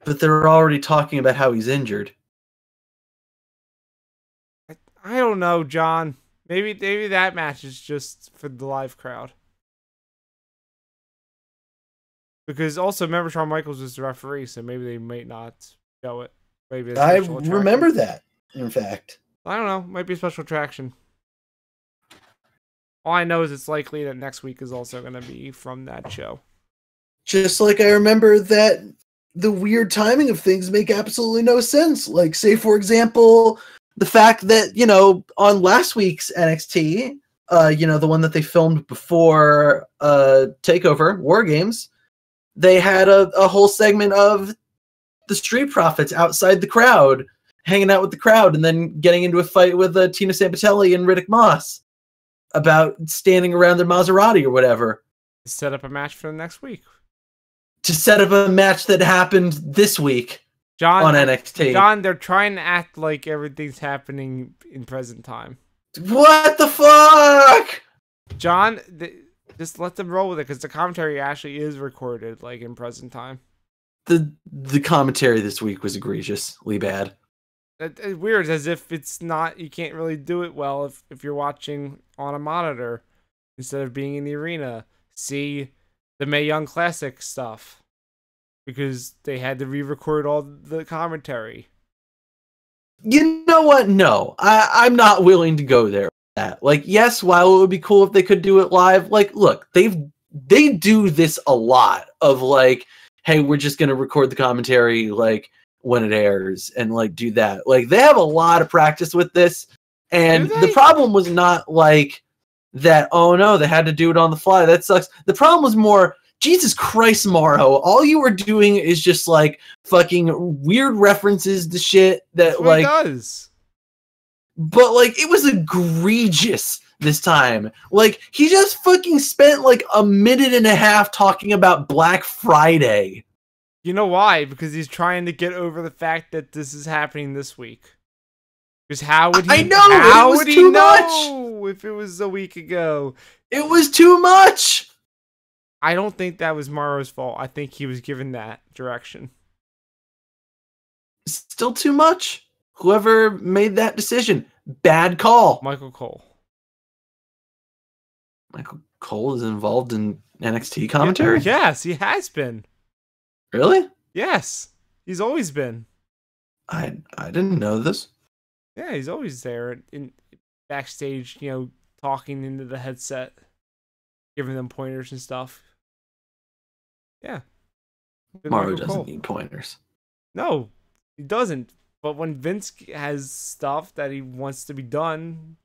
But they're already talking about how he's injured. I don't know, John. Maybe that match is just for the live crowd. Because also, remember, Shawn Michaels was the referee, so maybe they might not show it. Maybe I remember that, in fact. I don't know. Might be a special attraction. All I know is it's likely that next week is also going to be from that show. Just like I remember that the weird timing of things make absolutely no sense. Like, say, for example, the fact that, you know, on last week's NXT, you know, the one that they filmed before TakeOver, WarGames, they had a whole segment of the Street Profits outside the crowd, hanging out with the crowd, and then getting into a fight with Tina Sampatelli and Riddick Moss about standing around their Maserati or whatever. Set up a match for the next week. To set up a match that happened this week on NXT. John, they're trying to act like everything's happening in present time. What the fuck? John, just let them roll with it, because the commentary actually is recorded, like, in present time. The commentary this week was egregiously bad. It's weird, as if it's not, you can't really do it well if you're watching on a monitor instead of being in the arena. See the Mae Young Classic stuff, because they had to re-record all the commentary. You know what? No, I'm not willing to go there with that. Like, yes, while it would be cool if they could do it live, like, look, they do this a lot of like, hey, we're just gonna record the commentary like when it airs and like do that. Like, they have a lot of practice with this, and the problem was not like that, oh no, they had to do it on the fly, that sucks. The problem was more, Jesus Christ, Morrow, all you were doing is just like fucking weird references to shit that like does. But like, it was egregious this time. Like, he just fucking spent like a minute and a half talking about Black Friday. You know why? Because he's trying to get over the fact that this is happening this week. Because how would he? I know. How it was would he too know much. if it was a week ago? It was too much. I don't think that was Morrow's fault. I think he was given that direction. Still too much. Whoever made that decision, bad call. Michael Cole. Michael Cole is involved in NXT commentary? Yes, he has been. Really? Yes, he's always been. I didn't know this. Yeah, he's always there in backstage, talking into the headset, giving them pointers and stuff. Yeah. Mauro doesn't need pointers. No, he doesn't. But when Vince has stuff that he wants to be done,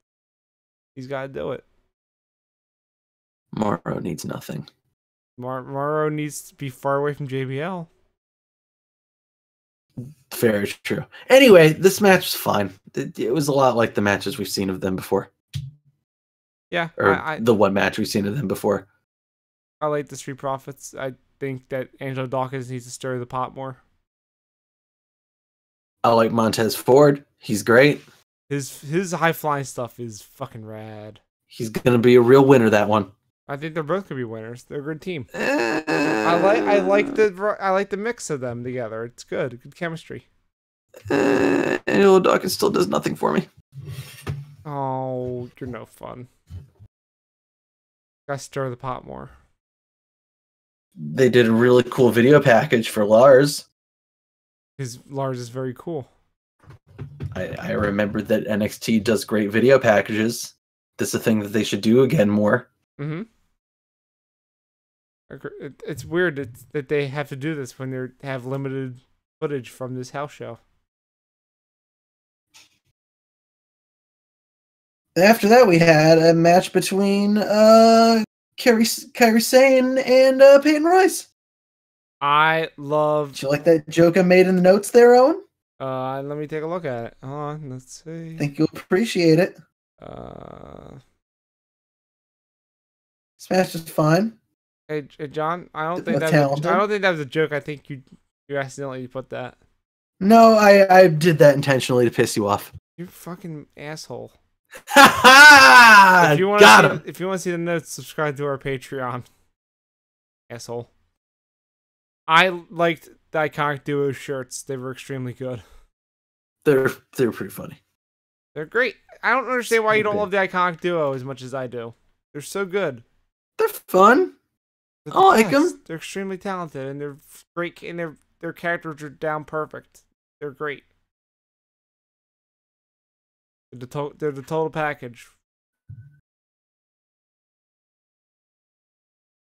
he's got to do it. Mauro needs nothing. Mauro needs to be far away from JBL. Very true. Anyway, this match was fine. It was a lot like the matches we've seen of them before. Yeah. Or the one match we've seen of them before. I like the Street Profits. I think that Angelo Dawkins needs to stir the pot more. I like Montez Ford. He's great. His high flying stuff is fucking rad. He's gonna be a real winner, that one. I think they're both gonna be winners. They're a good team. I like the mix of them together. It's good. Good chemistry. Angelo Dawkins still does nothing for me. Oh, you're no fun. Gotta stir the pot more. They did a really cool video package for Lars. His Lars is very cool. I remember that NXT does great video packages. This is a thing that they should do again more. Mm-hmm. It's weird that they have to do this when they have limited footage from this house show. After that, we had a match between Kairi Sane and Peyton Royce. I love. Did you like that joke I made in the notes there, Owen? Let me take a look at it. Hold on, let's see. I think you'll appreciate it. This match is fine. Hey John, I don't think that was a joke. I think you accidentally put that. No, I did that intentionally to piss you off. You fucking asshole. If you want to see the notes, subscribe to our Patreon. Asshole. I liked the Iconic Duo shirts. They were extremely good. They're pretty funny. They're great. I don't understand why you don't love the Iconic Duo as much as I do. They're so good. They're fun. I like them. They're extremely talented and they're great, and their characters are down perfect. They're great. They're the total package.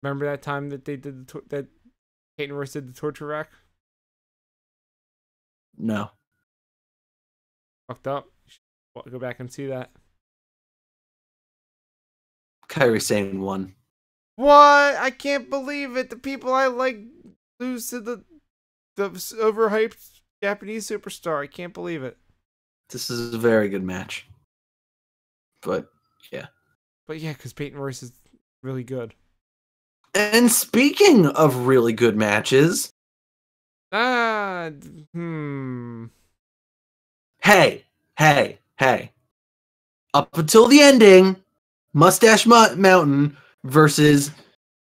Remember that time that they did that Peyton Royce did the torture rack? No. Fucked up. You should go back and see that. Kairi Sane won. What? I can't believe it. The people I like lose to the overhyped Japanese superstar. I can't believe it. This is a very good match. But yeah, because Peyton Royce is really good. And speaking of really good matches, Hey. Up until the ending, Mustache Mountain versus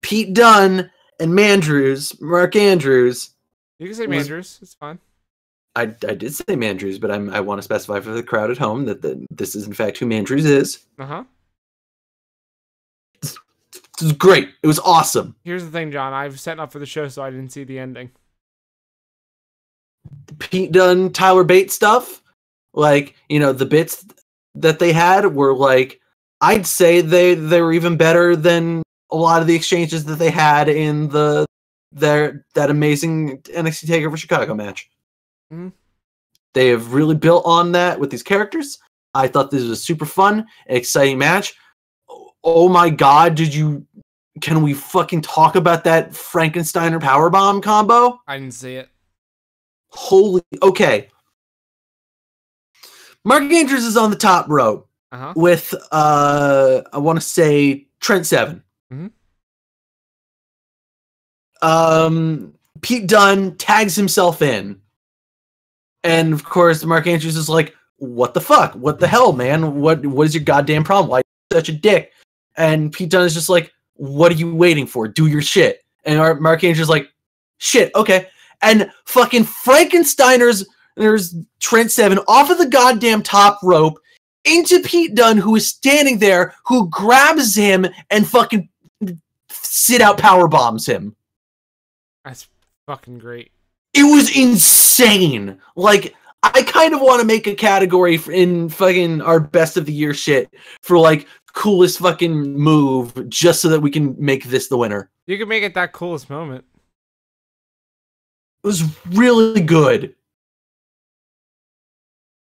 Pete Dunne and Mark Andrews. You can say Mandrews. It's fine. I did say Mandrews, but I want to specify for the crowd at home that this is in fact who Mandrews is. Uh-huh. This was great. It was awesome. Here's the thing, John. I've set up for the show, so I didn't see the ending. The Pete Dunne, Tyler Bate stuff, the bits that they had were I'd say they were even better than a lot of the exchanges that they had in that amazing NXT TakeOver Chicago match. Mm-hmm. They have really built on that with these characters. I thought this was a super fun, exciting match. Oh my god, can we fucking talk about that Frankensteiner powerbomb combo? I didn't see it. Okay. Mark Andrews is on the top rope with I want to say Trent Seven. Mm-hmm. Pete Dunne tags himself in. And of course, Mark Andrews is like, what the fuck? What the hell, man? What is your goddamn problem? Why are you such a dick? And Pete Dunne is just like, what are you waiting for? Do your shit. And Mark Andrews is like, shit, okay. And fucking there's Trent Seven off of the goddamn top rope into Pete Dunne, who is standing there, who grabs him and fucking sit out power bombs him. That's fucking great. It was insane. I kind of want to make a category in fucking our best of the year shit for like coolest fucking move, just so that we can make this the winner. You can make it that coolest moment. It was really good.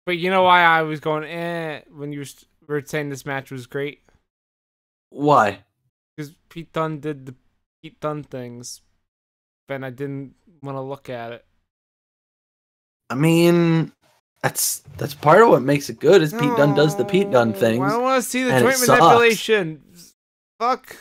But you know why I was going when you were saying this match was great? Why? Because Pete Dunne did the Pete Dunne things, and I didn't want to look at it. I mean, that's part of what makes it good. Is Pete Dunne does the Pete Dunne things. I don't want to see the and joint manipulation. Fuck.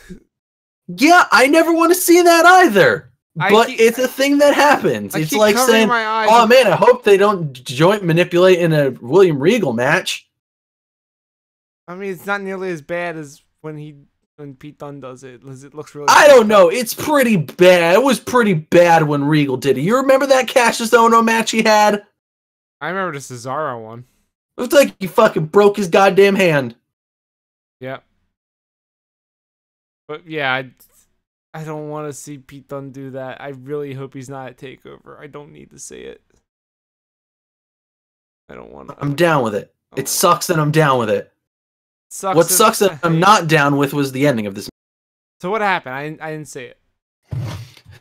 Yeah, I never want to see that either. But it's a thing that happens. It's like saying, "Oh man, I hope they don't joint manipulate in a William Regal match." I mean, it's not nearly as bad as when Pete Dunne does it. It looks really. I don't know. It's pretty bad. It was pretty bad when Regal did it. You remember that Cassius Ohno match he had? I remember the Cesaro one. It looked like he fucking broke his goddamn hand. Yeah. But yeah, I don't want to see Pete Dunne do that. I really hope he's not at TakeOver. I don't need to see it. I don't want to. I'm down with it. It sucks that I'm down with it. What sucks that I'm not down with was the ending of this. So what happened? I didn't see it.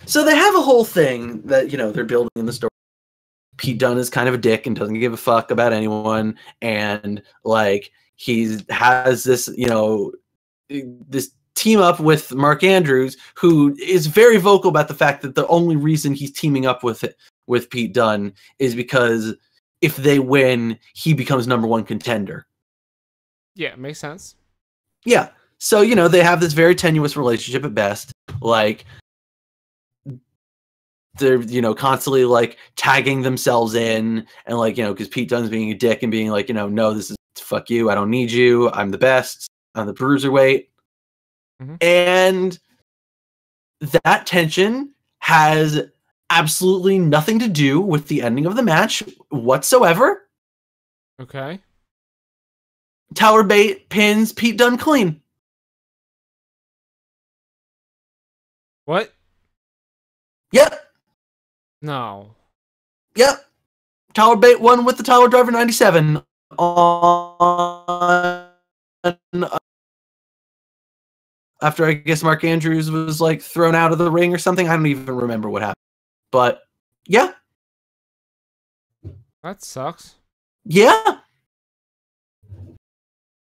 So they have a whole thing that, they're building in the story. Pete Dunne is kind of a dick and doesn't give a fuck about anyone. And, like, he has this, this team up with Mark Andrews, who is very vocal about the fact that the only reason he's teaming up with Pete Dunne is because if they win, he becomes #1 contender. Yeah, makes sense. Yeah. So, they have this very tenuous relationship at best. Like, they're, constantly, like, tagging themselves in. And, like, because Pete Dunne's being a dick and being like, no, this is fuck you. I don't need you. I'm the best. I'm the bruiserweight. Mm-hmm. And that tension has absolutely nothing to do with the ending of the match whatsoever. Okay. Tower Bait pins Pete Dunne clean. What? Yep. No. Yep. Tower Bait won with the Tower Driver 97 on after I guess Mark Andrews was like thrown out of the ring or something. I don't even remember what happened. But yeah. That sucks. Yeah.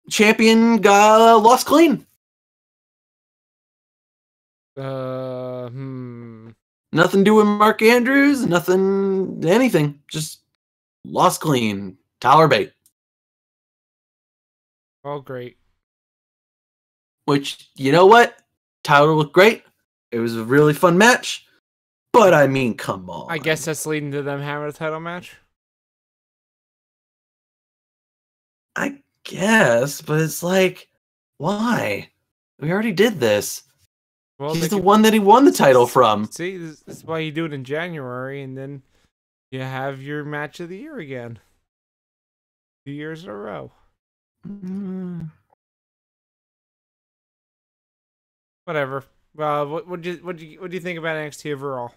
Champion got lost clean. Nothing to do with Mark Andrews, anything. Just lost clean. Tower Bait. Oh, great. Which, you know what? Tyler looked great. It was a really fun match. But, I mean, come on. I guess that's leading to them having a title match? I guess, but it's like, why? We already did this. Well, he's the one that he won the title from. See, this is why you do it in January, and then you have your match of the year again. 2 years in a row. Whatever. What do you think about NXT overall?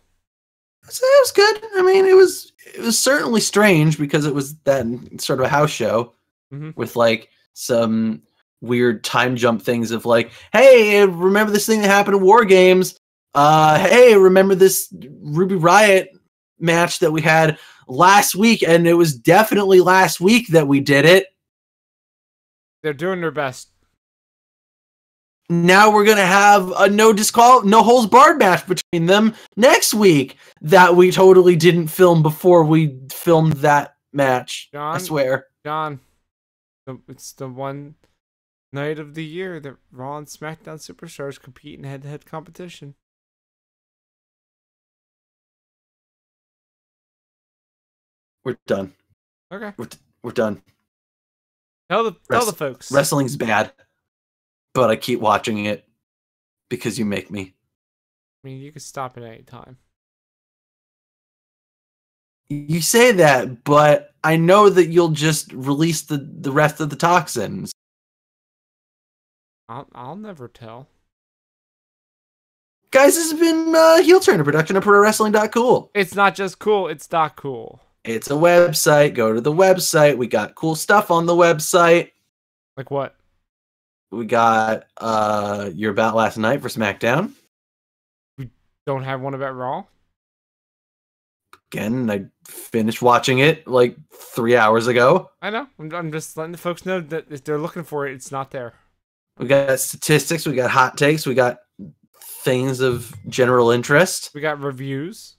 It was good. I mean, it was certainly strange because it was that sort of a house show with like some weird time jump things of like, hey, remember this thing that happened at WarGames? Hey, remember this Ruby Riott match that we had last week? And it was definitely last week that we did it. They're doing their best. Now we're going to have a no holds barred match between them next week that we totally didn't film before we filmed that match. John, I swear. John, it's the one night of the year that Raw and SmackDown Superstars compete in head-to-head competition. We're done. Okay. We're done. Tell the folks. Wrestling's bad. But I keep watching it because you make me. I mean, you can stop at any time. You say that, but I know that you'll just release the rest of the toxins. I'll never tell. Guys, this has been Heel Turn, a production of ProWrestling.Cool. It's not just cool, it's not cool. It's a website. Go to the website. We got cool stuff on the website. Like what? We got your About Last Night for SmackDown. We don't have one about Raw? Again, I finished watching it like 3 hours ago. I know. I'm just letting the folks know that if they're looking for it, it's not there. We got statistics. We got hot takes. We got things of general interest. We got reviews.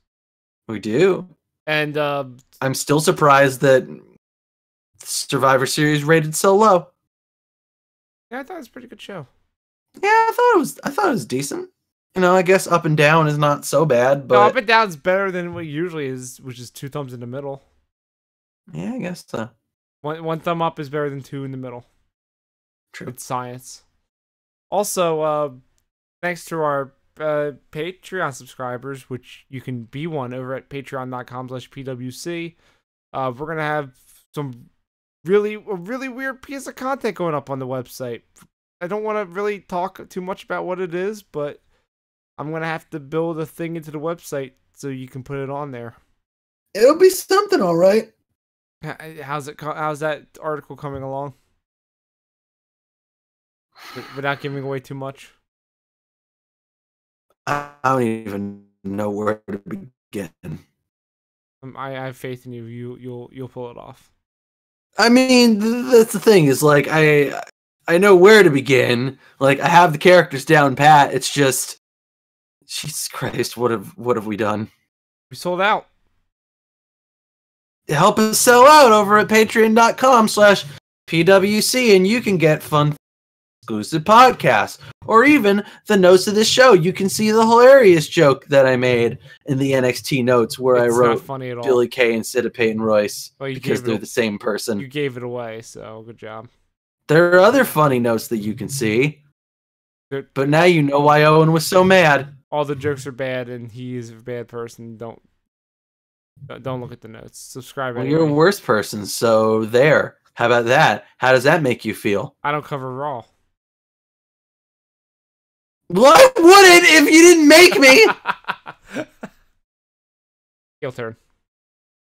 We do. And I'm still surprised that Survivor Series rated so low. yeah, I thought it was a pretty good show. Yeah, I thought it was decent. You know, I guess up and down is not so bad, but No, up and down's better than what usually is, which is 2 thumbs in the middle. yeah, I guess so. One thumb up is better than 2 in the middle. True. It's science. Also, thanks to our Patreon subscribers, which you can be one over at patreon.com/PWC. We're gonna have some really weird piece of content going up on the website. I don't want to really talk too much about what it is, but I'm gonna have to build a thing into the website so you can put it on there. It'll be something, all right. How's that article coming along? Without giving away too much. I don't even know where to begin. I have faith in you. You'll pull it off. I mean, that's the thing. Is like I know where to begin. Like I have the characters down pat. It's just, Jesus Christ, what have we done? We sold out. Help us sell out over at patreon.com/PWC, and you can get fun exclusive podcasts, or even the notes of this show. You can see the hilarious joke that I made in the NXT notes where I wrote not funny at all. Billy Kay instead of Peyton Royce because they're the same person. You gave it away, so good job. There are other funny notes that you can see, but now you know why Owen was so mad. All the jokes are bad, and he is a bad person. Don't look at the notes. Subscribe. Well, anyway. you're a worse person, so there. How about that? How does that make you feel? I don't cover Raw. Well, I wouldn't if you didn't make me. Heel turn.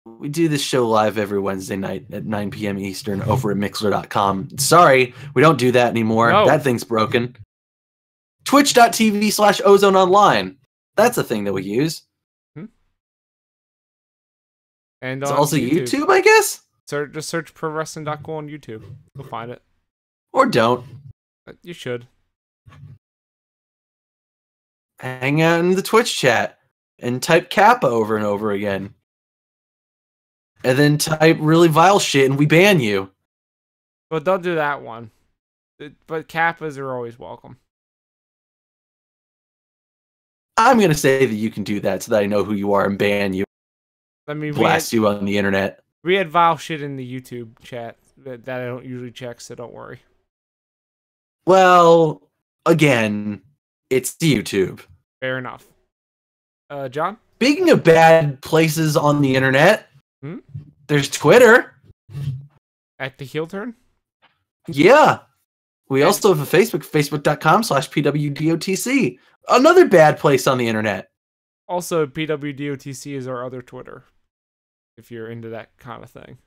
We do this show live every Wednesday night at 9 p.m. Eastern over at Mixler.com. Sorry, we don't do that anymore. No. That thing's broken. Twitch.tv/Ozone Online. That's a thing that we use. And it's also YouTube, I guess? Just search ProWrestling.Cool on YouTube. You'll find it. Or don't. You should. Hang out in the Twitch chat and type Kappa over and over again. And then type really vile shit and we ban you. But don't do that one. But Kappas are always welcome. I'm going to say that you can do that so that I know who you are and ban you. I mean, blast you on the internet. We had vile shit in the YouTube chat that I don't usually check, so don't worry. Well, again, it's YouTube. Fair enough. John? Speaking of bad places on the internet, there's Twitter. At the heel turn? Yeah. We also have a Facebook, facebook.com/PWDOTC. Another bad place on the internet. Also, PWDOTC is our other Twitter, if you're into that kind of thing.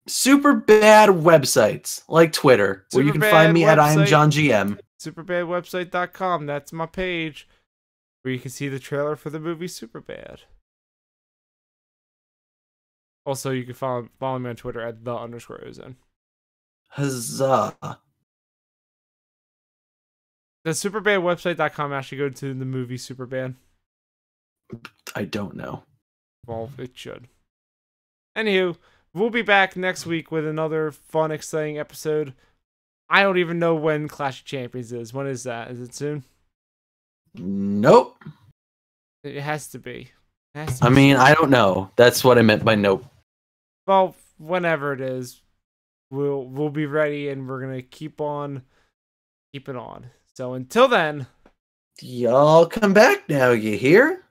Super bad websites like Twitter, where you can find me at IamJohnGM. Superbadwebsite.com. That's my page where you can see the trailer for the movie Superbad. Also, you can follow me on Twitter at @the_Ozone. Huzzah. Does superbadwebsite.com actually go to the movie Superbad? I don't know. Well, it should. Anywho, we'll be back next week with another fun, exciting episode. I don't even know when Clash of Champions is. When is that? Is it soon? Nope. It has to be. I mean, I don't know. That's what I meant by nope. Well, whenever it is, we'll be ready, and we're gonna keep on keeping on. So until then, y'all come back now, you hear?